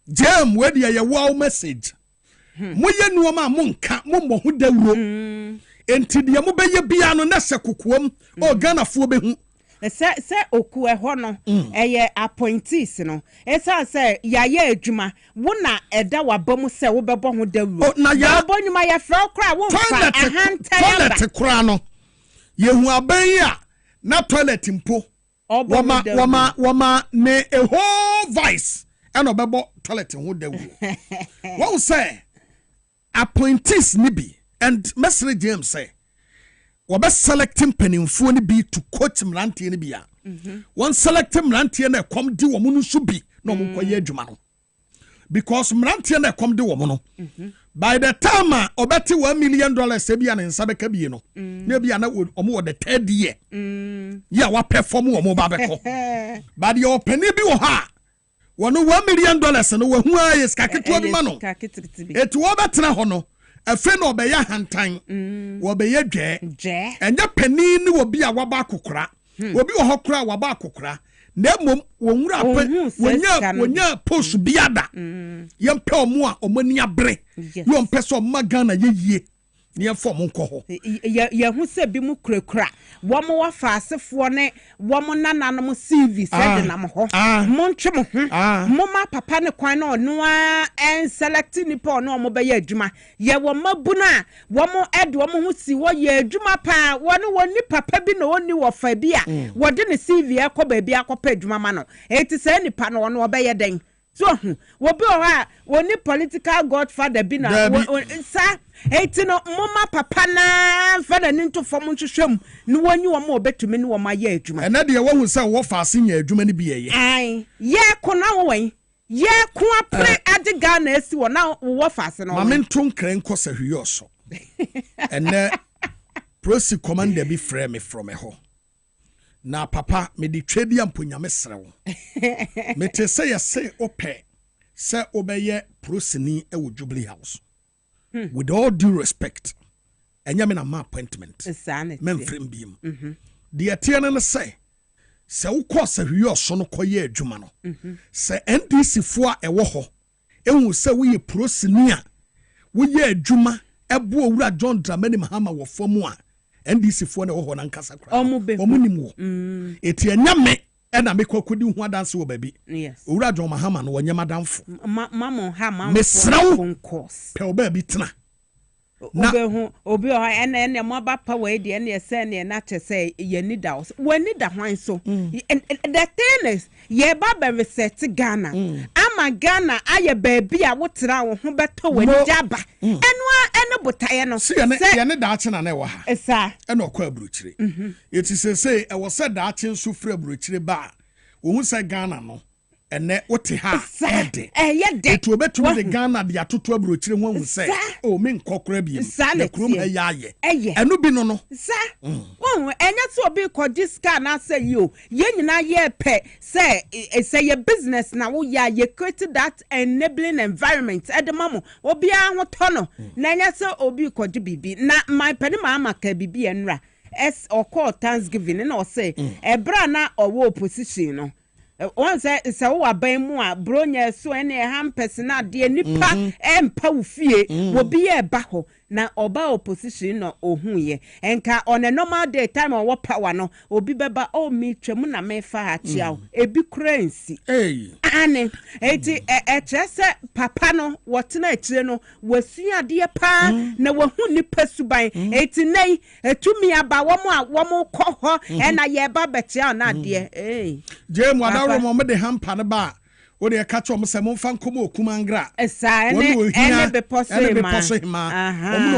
S1: Jam we dia ye wow message. Moye nuoma monka mo hu dawuro. Enti de mo beye bia no na se kokoam o Ghana fo be hu
S2: se oku eho no eye appointees no esa se yaye adwuma wo na eda wabam se wo bebo ho dawuro
S1: na ya
S2: bonyuma ya fra kra wo fa
S1: toilet kra no ye hu aban a na toilet mpo wama ne a whole vice and obebo toilet ho dawuro wo say appointees ni bi. And Mestre James say, "Wabe selecting penimfo ni bi to coach mrantie ni bia. One selecting mrantie na come di womu no so bi na mo koye adwuma no. Because mrantie na come di womu no. By the time obeti $1 million e bia na nsa beka bi no. Na bia na omo the third year. Ya wa perform omo ba beko. But your penny bi wo ha. Wono $1 million no wo hu aye skaketo bi ma no. Etu wo betena ho no. Afe no obeya hantan obeya dwe enya pani ni obi a waba akokora obi wo hokora waba akokora na mom wonwura wonya post biada yempe omo a omani abre yompe so magana yeyie ne fo mo nko ho
S2: ye hu se bi mu kurakura wo mo wa fa asefo ne wo mo nananom CV said na mo ho mo ntwe mo ho mo ma papa ne kwan na ono a en select ni pa ono mo be ye adwuma ye wo mabuna wo mo ede wo mo hu si wo ye adwuma pa wo ne wo ni papa bi na oni wo fa bi a wo de ne CV akoba bi akopa adwuma ma no eti se ni pa no ono be ye den so wo bi o ha wo ni political godfather bi na sa eti no mama papa na fa na nto fom nhwehwem ni wonyi wo ma obetumi ni wo ma ye adwuma
S1: ena de wo hu se wo fa ase nya adwuma ni bi ye
S2: ai ye ko na wo wen ye ko apre ade Ghana esi wo na wo fa ase no
S1: ma me nto nkran ko sa hwi oso ene prosi commander bi frɛ me from ho na papa me di twedi amponya me srewo me te se ye se opɛ se obeye prosini e wo Jubilee House. With all due respect, and yamina ma appointment. Men frame beam. The Atiana say, so course a your son koye jumano. Say NDC for a woho. And we say we prosinia. We ye juma, a boa John Dramani Mahama wa formua. NDC for the woho and Casacra. Omunimu. Etianyame. And I make kudi ho dance wo baby.
S2: Yes.
S1: Ura John Mahama no wanya madamfo.
S2: Mama ha mama.
S1: Mesraw course. Pe obabi tena.
S2: Obi o ene mo ba pa we de ene se ne na che se ye ni da we ni da hwan so. The thing is ye ba be reset Ghana. Ama Ghana aye baby a wo tera wo ho beto we ni jaba. Eno botaye no.
S1: Se ye ne da ache na na wo ha.
S2: Esa.
S1: Eno kwa aburuchire. It is say e wo se da ache nso fra aburuchire ba. Wo hu se Ghana no. ene wote ha ede
S2: de
S1: to betu de Ghana de atoto abrochire ho hu say o me nkokora bi na krom ayaye enu bi no
S2: sa won enya so obi koji scan na say yo ye nyina ye pe say ye business na wo ya ye create that enabling environment edemamo obi a ho to no na enya so obi koji bibi na my penny mama ka bibi enra es or call Thanksgiving na o say ebra na owo opposition no one say wo aban mu a bronya so ene ham person de nipa empa wo fie wo bi e ba ho na oba opposition no ohuye enka on a normal day time on what power no obi beba o mi twem na me fa ha chia ebi kransi ane eti chese papa no wotena akire no wasua de pa na wahu nipa suban eti nei etumi aba wo mo kɔ hɔ ena ye ba betia na de
S1: je mu adaro mo me de hampa ne ba wo de ka cho mo se mo fa nkomo okumangra
S2: esa ene be posema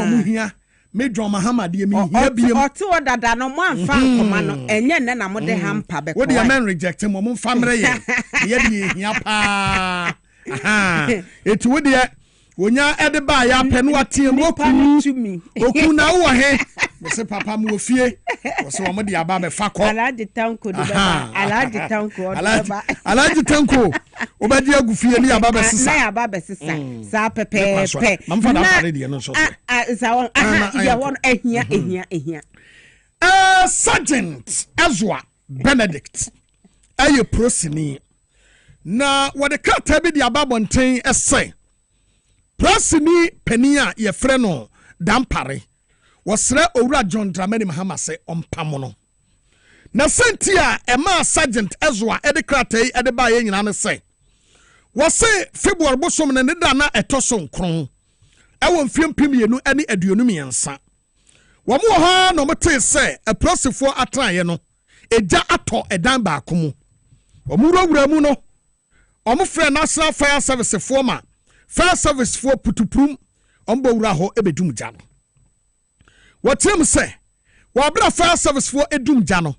S1: mu hia me John Mahama de mi hia biem
S2: otu odada no mo amfa nkoma no enye ne na mo de hampa be ko
S1: wo de men reject mo mfa mre ye ye de hia pa etu wo de wonya ede ba ya pe no atie mo oku na wo he mo se papa mo ofie wo se wo de aba be fa ko
S2: alaji tanko de ba alaji tanko
S1: alaji tanko obadi agufie ni aba be sisa
S2: na aba be sisa sa pepe
S1: mamfa na pare de no so
S2: sa won ya won ehia
S1: Sergeant Ezra Benedict aye prosini na wo de kata bi de aba bonten ese prosini penia ye frɛ no dampare wɔsrɛ owura John Dramani Mahama sɛ ɔmpam no na sentia ema Sergeant Ezra ede kratai ede ba ye nyina ne sɛ wɔse February bosom ne da na ɛtɔso nkron ɛwɔ mfiempim yenu ane aduonum yensa wɔmo ha no mete sɛ aprosifo atraye no eja atɔ edan ba akomu wɔmurawura mu no ɔmo frɛ National Fire Service forma Fire Service for putuprum ombo wura ho ebedum gya no wotem se wabra Fire Service for edum gya no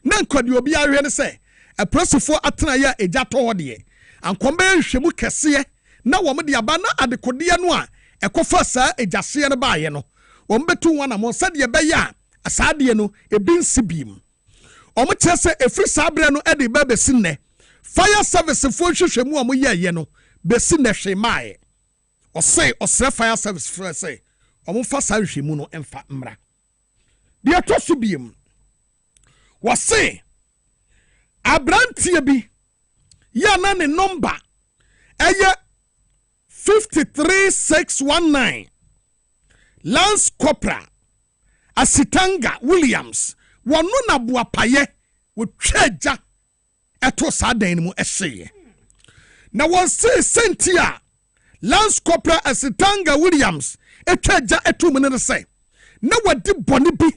S1: na nkodi obi ahwe ne se aprosifo atena ya egya to ho de ankombe nhwemu kese na wo de aba na adekode no a ekofa saa egyase no baaye no wo mbetu wana mo sade be ya asade no ebi nsibim omo kyese efri sabre no ede ba besinne Fire Service for hwehwemu omo ye no besi na hwe mae osre Fire Service for say omfa sa hwemu no emfa mra de atoso biem wose abrantie bi ya na ne number eye 53619 Lance Corporal Asitanga Williams wono na boapaye wo twaja eto sa dan mu ehye na won say sentia Lance Corporal Asitanga Williams etwaja etum ne say na wadi boni bi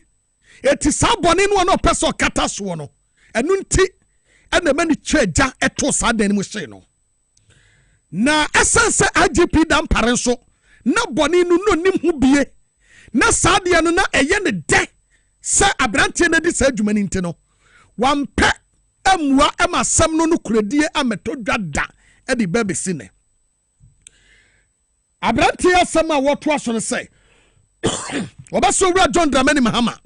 S1: eti sa boni no na peso kata so no enu nti ena mani twaja eto sa dan mu hye no na essence IGP dan pare so na boni no no nim hu bie na sa de no na eye ne de sa abrante na di sa adwumani nti no wampe amua ema sam no no kuradie ametodwa da edi bebe sine abrante asam a woto aso ne say obaso wura John Dramani Mahama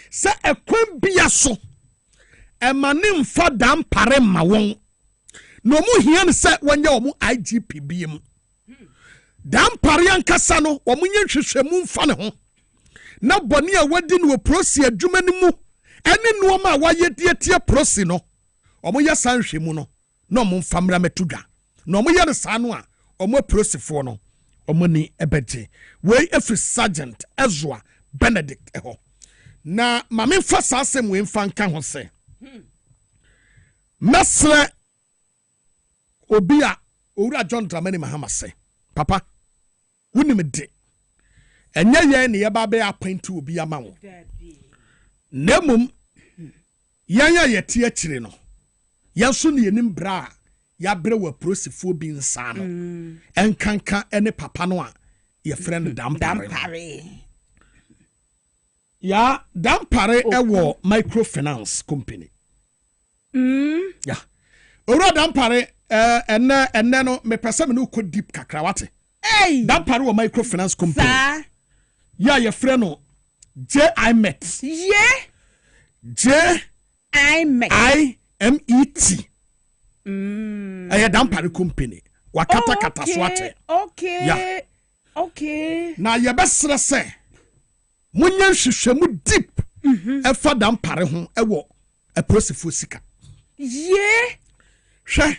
S1: se ekwen bia so emane mfa dam pare ma won no mu hia ne se wonye omu IGP biem dam pare ankasa no omu nye hwehwemu mfa ne ho na boni a wadi no prosi adwuma ne mu ene no ma waye tie prosi no omu ye san hwemu no na omu mfa mra metudwa na omu ye ne sa no a omu prosifo no omu ni ebeje we every Sergeant Ezra Benedict eho na mame mfa sasem we mfa nka ho se mesre obi a owura John Dramani Mahama se papa wunim de enye ye ne ye ba be appoint obi ama wo nemum yanya ye tie akire no yenso ne yenim bra ya bre wa prosifo bi nsa no enkanka ene papa no a ye friend dampare ya dampare ewo microfinance company ya owura dampare enne no me pese me no ko deep kakra wate dampare wo microfinance company ya ye frɛ no JIMET JIMET aye dampare company wakata kata so ate
S2: okay
S1: na ye besre se munya hwehwemu deep efa dampare ho ewo aprosifo sika hwe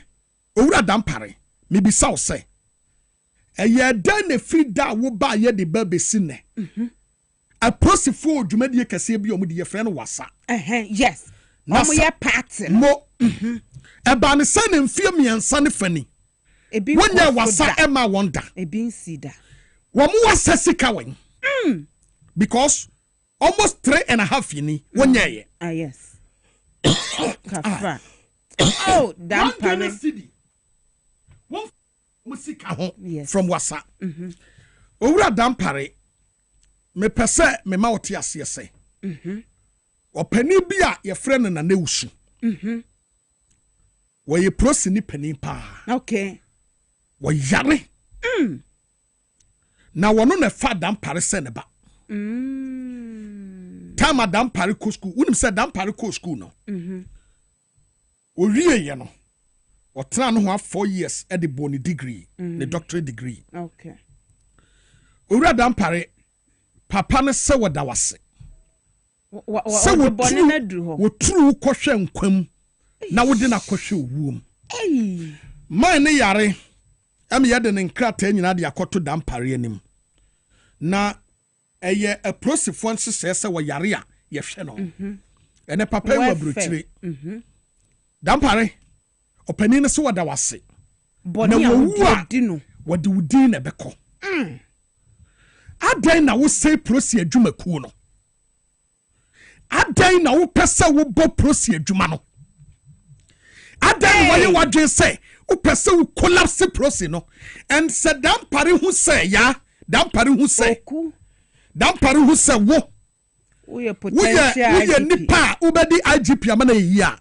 S1: owura dampare me bisa wo se eye dan na free da wo ba ye de ba besi ne aprosifo odwumadi kase bi omu de ye frɛ no wasa
S2: yes omu ye party
S1: mo eba ne sane mfie miensa ne fani wonya wasa ema wonda
S2: ebi nsida
S1: wo mu wasa sika wen because almost 3.5 yini wonya ye
S2: yes kafa dampare
S1: one musika ho from wasa owura dampare me pese me ma wote ase se opani bi a ye frɛ no na newusu wo ye prosini pani pa
S2: okay
S1: wo yare na wono na fa dampare se ne ba time dampare ko school unim se dampare ko school no o wie ye no o tra no ho 4 years e de boni degree the doctorate degree
S2: okay
S1: owura dampare papa ne se woda wase
S2: se wo boni na duru ho
S1: wo turu ko hwe nkwam na wo de na ko hwe owuom man ne yare am ye de ne nkrata nyina de akoto dampare anim na eye aprosifo nsese se wo yare a ye hwe no ene papa wa brochire dampare opani ne so woda wase
S2: boni a wo di no
S1: wo de wudi na beko adan na wo sei prosi adwuma ku no adan na wo pese wo bo prosi adwuma no adan wo ye wadwen say wo pese wo collapse prosi no and said dampare hu say ya dampare hu say dampare hu say wo
S2: we potential
S1: we nipa ubedi IGP amana yi a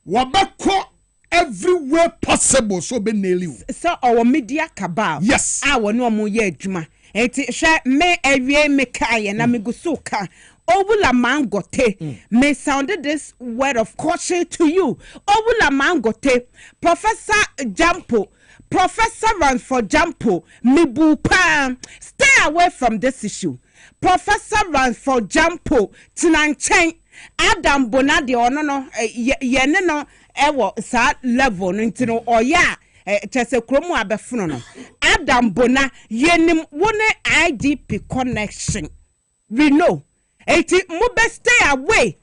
S1: wabako everywhere possible so be nail you
S2: so our media cabal
S1: yes
S2: awo no mo ye adwuma enti hwe me awie me kaye na me gusuka Obula Mangote may sounded this word of caution to you. Obula Mangote, Professor Jampo, Professor runs for Jampo, Mibu Pam. Stay away from this issue. Professor runs for Jampo, Tinanchen, Adam Bonadi or no, yeneno, ewo, sa level, intino, or ya. Chese kromo abefuno Adam Bona yenim wone IDP connection. We know. Eti mube stay away.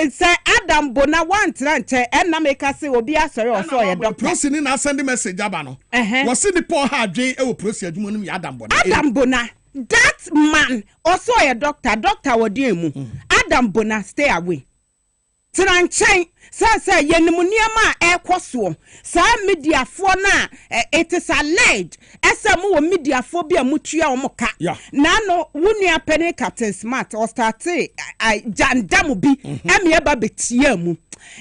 S2: Say Adam Bona want rante and na make us say obi asori or so ye doctor.
S1: Prosi na send message aba no. Was the poor hard dwen e wo prosi adwuma no Adam Bona.
S2: Adam Bona that man also a doctor wodi emu. Adam Bona stay away. Tranchen say yenimuniama ekoso sa media for na it is alleged esemu wo media for bia mutua omoka na no wunua penny captain smart or start jandamu bi eme eba betia mu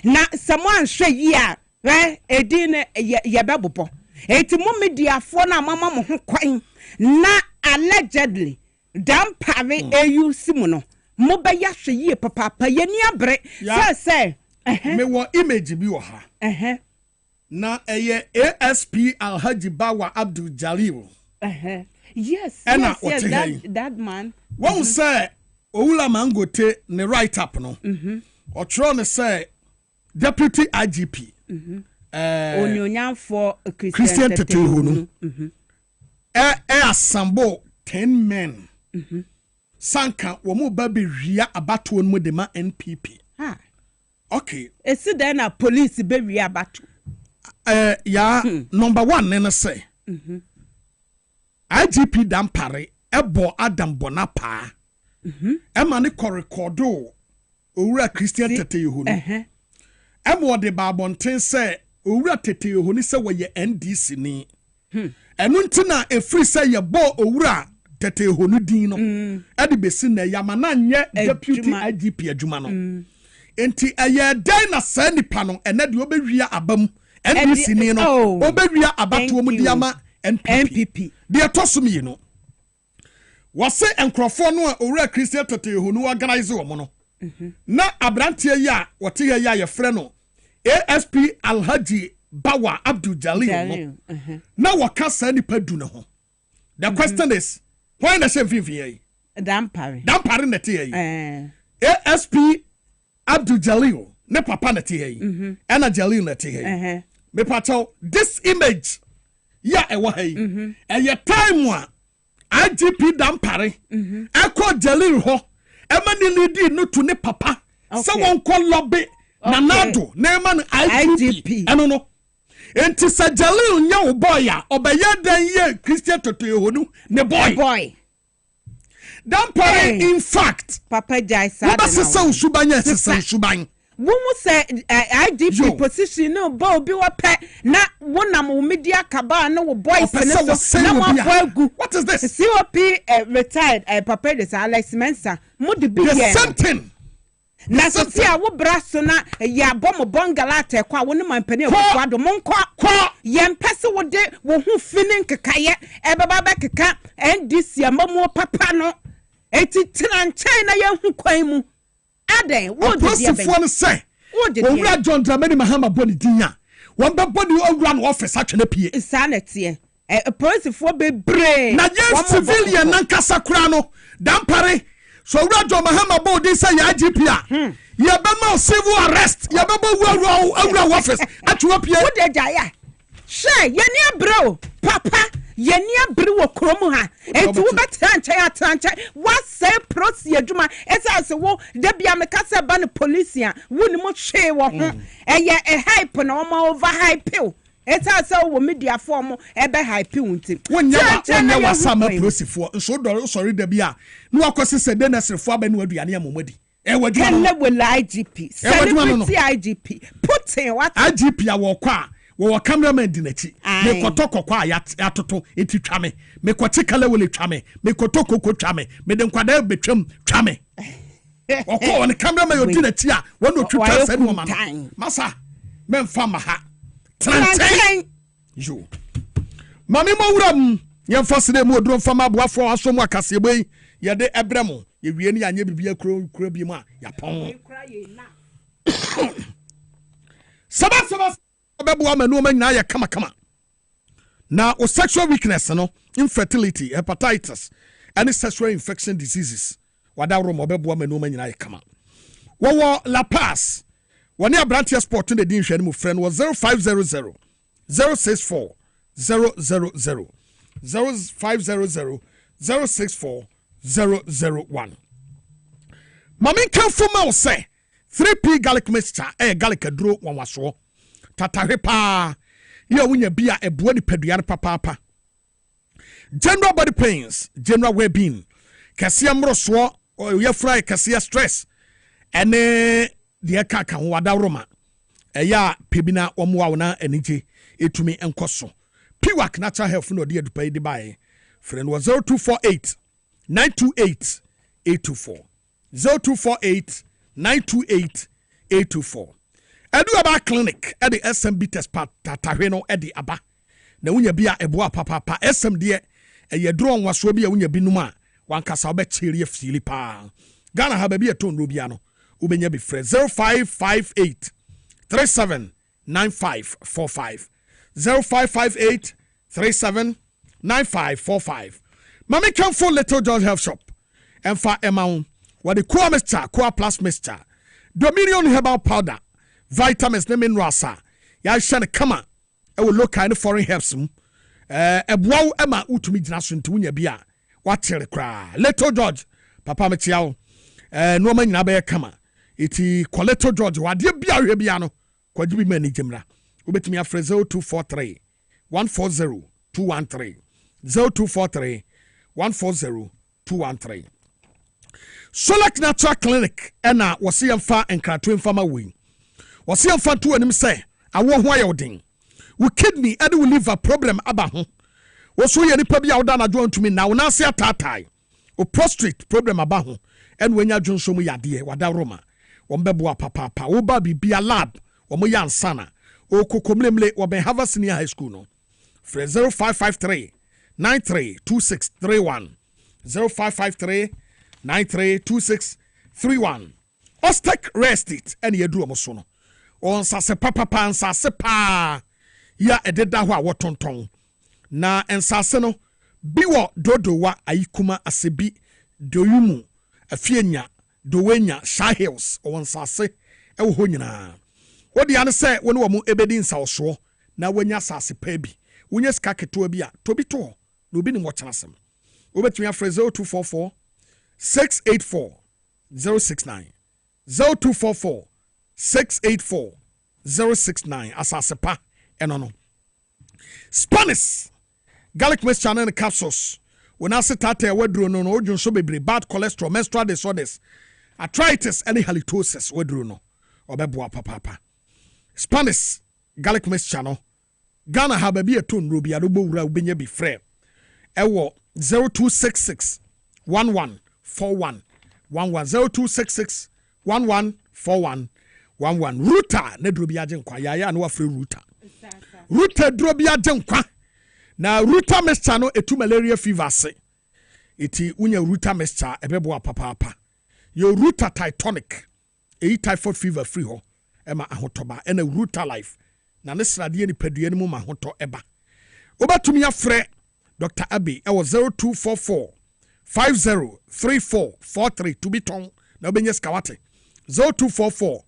S2: na someone hwe yi a edin ye bebobo eti mo media for na mama mo ho kwan na allegedly dampare au simu no mo be ya hwe yi papa yeni abre say
S1: me wo image bi wo ha na eye ASP Alhaji Bawa Abdul Jalil
S2: yes that man
S1: won say Owula Mangote ne write up no o tro ne say deputy IGP
S2: onyonya for
S1: Christian Tetehu no assemble 10 men sanka wo mo ba be hwia abato no de ma NPP okay
S2: esi then na police be hwia abato
S1: number 1 ne say IGP dampare ebo Adam Bonapa ema ne recordo owura Christian Tetehu no emo de babonten say owura Tetehu ni say wo ye NDC ni enu ntina efri say ye bo owura Tetehu no din no ade besi na yama na nye deputy IGP adwuma no enti ɛyɛ dɛn na saa nipa no ɛnɛ de obɛwia abam NDC ni no obɛwia abatoɔ mu diama NPP de ɛtɔ mi no wɔse nkrɔfoɔ no a owura Christian Totoyehu no organize wɔn no na abranteɛ yi a wɔte yɛ ya yɛfrɛ no ASP Alhaji Bawa Abdul Jalil no na wɔka saa nipa du ne ho. The question is, why na same thing here? Dampare na te here. ASP Abdul Jalil ne papa na te here. Ana Jalil na te here. Me pacho this image ya ewa here. Eye time wa IGP Dampare akọ Jalil ho ema ni lidi no to ne papa. Se won ko lobby na nado na ema no IGP. Eno no. Enti sa Jalil nya wo boy a obeye dan ye Christian Totoyehu no ne boy. Dampare in fact
S2: papa jai sa
S1: na sesa usubanya sesa usuban
S2: wo mu say IGP position no ba obi wo pe na wonam wo media kaba na wo boys ne so na mo agu.
S1: What is this?
S2: COP retired papa de Alex Mensa mo de be here
S1: something
S2: na so ti a wo braso na ya bom bongalata kwa wo ne mampane akwa do monko yem pese wo de wo hu finin kekaye ebeba be keka NDC amamu papa no eti tranche na ye hu kwan mu aden wo de dia be
S1: no say wo John Dramani Mahama boni dinya won be boni owura no office atwene pie
S2: sanete police fo be bre
S1: na ye civilian nankasa kura no Dampare so John Mahama bodi say ya IGP a ye be ma civil arrest ye be owura office atwe pie
S2: wo de jaya she ye ni abro papa ye ni abro wo krom ha enti wo betranche what say prosi adwuma esa se wo da bia me kasa ba no police a wo ni mo hwe wo ho eye hype na wo ma over hype esa se wo media form ebe hype wunti
S1: wonya wasama prosifo nso do sorry da bia no akosi se denesrefo aba no aduane amomadi
S2: wadwuma no IGP celebrity IGP Putin what
S1: IGP a wo kwa wo cameraman dinachi me kotokokwa atoto etitwa me kotikala wole twa me kotokoko twa me de nkwada betwam twa me okọ on cameraman yo dinachi a wono twitwa se no masa memfa maha trantain yo mami mawuram yemfa sene mu oduro mfa maboafo aso mu Kasiebo yi ye de ebremo ye wie ni anye bibia kura bi mu a ya pon saba obeboa manu ma nyina ya kama na o sexual weakness no infertility hepatitis and sexual infection diseases wada rom obeboa manu ma nyina ya kama wo La Paz woni abrantia sport no din hwani mu frɛ no 0500 064 000 0500 064 001 mami kan foma o say 3p garlic mixture garlic aduro wanwaso tatahwe pa ye wunya bia eboa ni paduane papa general body pains general well-being kasia mroso ye fry kasia stress ene de kaka ho wada roma ya pebina omwa wona anije etumi enkoso piwak natural health no de adupa de bae friend was 0248 928 824 0248 928 824 Edu aba clinic at the SMB test part tatahwe no edi aba na wunya bia eboa papa SM de ye dro nwaso bia wunya binum a wankasa obechiri afili pa Ghana ha ba bia ton no bia no ubenya bi frɛ 0558 379545 0558 379545 Mami come for Little George Health Shop and for amount what the core mixture core plus mixture Dominion herbal powder vitamins ne minerals ya hye ne kama e wo local ne foreign herbs eboaw ema utumi gina so nti wunya bia watere kra Little George papa metia no ma nyina be kama iti Little George wade bia hwe bia no kwajibi mani gemra obetumi afre 0243 140 213 0243 140 213 Solak Natural Clinic ena wose yemfa enkratu mfama wi wose yemfa to anim say awo ho ayodin wo kidney ade wo liver problem aba ho woso ye nipa bia woda na dwo ntumi na wona se atatai o prostate problem aba ho en wanya dwonso mu yade wada roma wombeboa papa woba bibia lab womo yansana o kokomlemle wo ben Harvard Senior High School no frɛ 0553 932631 0553 932631 Ostek Rest It ene yeduru mo so no on sase papa nsase pa ya ededa ho a wotonton na ensase no biwo dodowa ayikuma asebi doyumu afienya dowenya Shy Hills on sase ewo ho nyina wodi ane se woni wo mu ebedi nsawoso na wanya sase pa bi wonya sika keto bi a tobi to na obi ni mo kyenasem obetumi afre 0244 684 069 0244 684 069 asase pa eno Spanish garlic mixture and capsules when I sit at a wedro no ojun so bebre bad cholesterol menstrual disorders arthritis any halitosis wedro no obeboa papa Spanish garlic mixture no Ghana ha ba bi eto nro bi adogbo wura ubenya bi frɛ ɛwɔ 0266 1141 0266 1141 Ruta ne duro bi agye nkwa ya na wafrɛ Ruta duro bi agye nkwa na Ruta mixture no etu malaria fever se eti unya Ruta mixture ebebo papa yo Ruta Titanic typhoid fever free ho ema ahotoba ena Ruta life na ne srade ni padua ni mu mahoto eba obatumi afrɛ Dr. Abi ewo 0244 503443 to be ton na obenye skawate 0244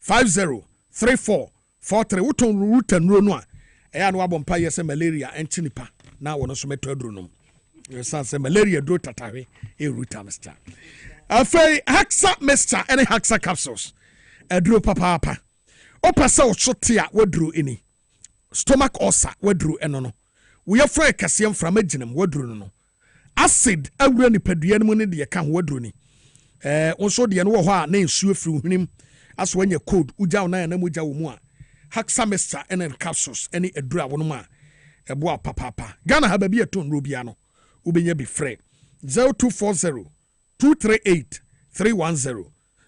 S1: 503443 wuton Ruta nro no a eya no abompa yese malaria enchinipa na wono so meto aduro no yesa se malaria dro tatahwe Ruta mixture afei Haxa mixture any Haxa capsules aduro papa opasa wo sotia waduro eni stomach ulcer waduro eno no we afra kasiem from aginem waduro no acid awura ni padua no ne de ka ho waduro ni onso de no wo ho a na nsuo afiri hwenim aso wanya code uja na na muja wo mu a Haxa mixture and capsules any adura wono ma eboa papa Ghana ha ba bi eton robia no ubenya bi frɛ 0240 238 310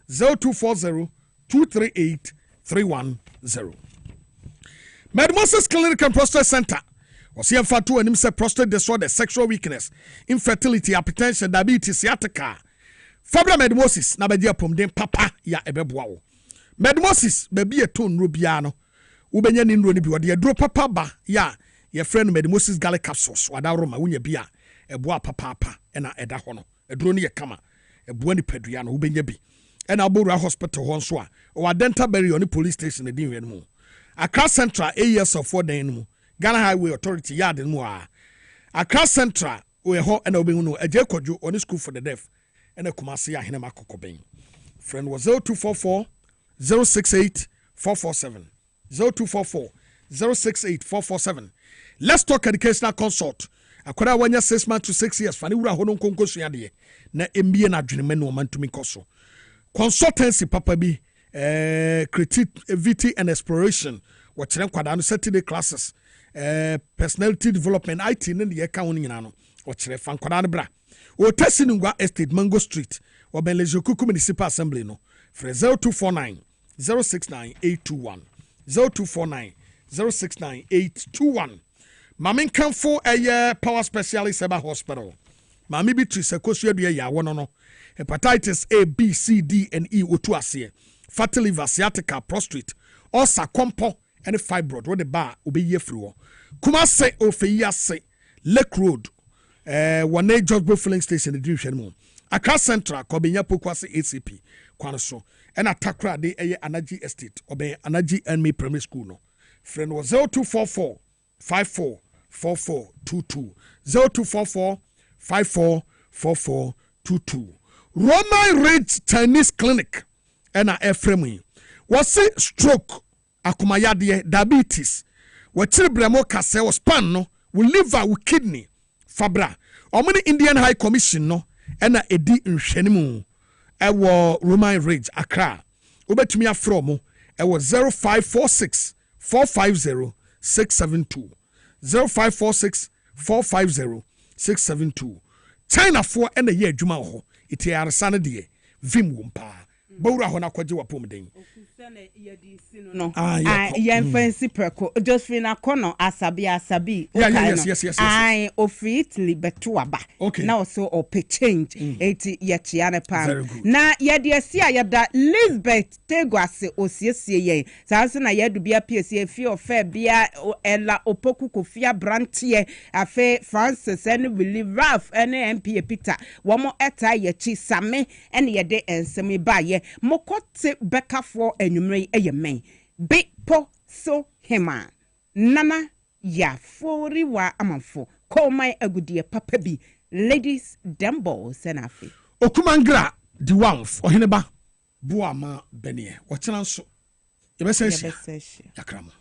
S1: 0240 238 310 Medmosis Clinic and Prostate Center was here for two and prostate disorder, sexual weakness, infertility, hypertension, diabetes, sciatica. Fabra Medmosis na badia pomden papa ya ebeboa. Medmosis baby eton rubiano. Ubenya ni nro ni bi wode dro papa ba ya ye friend Medmosis garlic capsules wada roma wunya bia eboa papa na eda ho no edro ni ye kama eboa ni padua no ubenya bi ena Abura Hospital ho nso a o Adenta Berry on police station edin hwe no mu Accra Central AES of 4 dan mu Ghana Highway Authority yard mu a Accra Central we ho ena obenhu no aje kodwo on school for the deaf ena Kumasi ya hene makokoben friend was 0244 068 447 0244 068 447 Let's Talk Educational Consult akwara wanya 6 months to 6 years fani wura hono nkonko suade na MBA na adweneme no mantumi koso consultancy papa bi creativity and exploration wachire kwada no Saturday classes personality development IT ne de yeka won nyina no wachire fan kwada no bra o Tasinungwa Estate Mango Street wo Benlejokuku Municipal Assembly no for 0249 069821 0249 069821 Mamin Kanfo power specialist eba hospital Mami Beatrice Kosu adua ya wono no hepatitis A, B, C, D, and E otu ase fatty liver, sciatica, prostate, ulcer, compo, and fibroid. What the bar obe ye free. Kumase ofeya se Lake Road, one George filling station in the Dream Moon. Accra Central, Kobenya Pokwase ACP, Kwanaso, and Atakra de Energy Estate, Obe Energy and Me Primary School. No. Friend was 0244 544422 0244 544422. Roman Ridge Chinese Clinic ena Efremi wasi stroke akumayade diabetes wachire bremo kase was span no we liver we kidney fabra omuni Indian High Commission no ena edi nhwenimu ewo Roman Ridge Accra obetumi afro mo ewo 0546 450 672 0546 450 672 China for ena ye adwuma ho iti arsane de vim wumpa bawura ho na kwaje wapom den
S2: no yen fancy perko Josephine Akono asabi
S1: yes.
S2: I ofri Italy beto aba na also ope change eti ye chiane pan na ye de asia ye da Lisbeth Tegwase osiesie ye sanso na ye do bia piesie fi ofa bia ela opoku kofia brantie afe Francis and Willie Ralph and MP Peter womo eta ye chi same ene ye de ensemi ba ye mokote bekafo enumre eyemen be po so hema nana ya fori wa amanfo komai agudie papa bi ladies dembo senafi
S1: okumangra di wanf oheneba buama benie wo chena nso yebese yakrama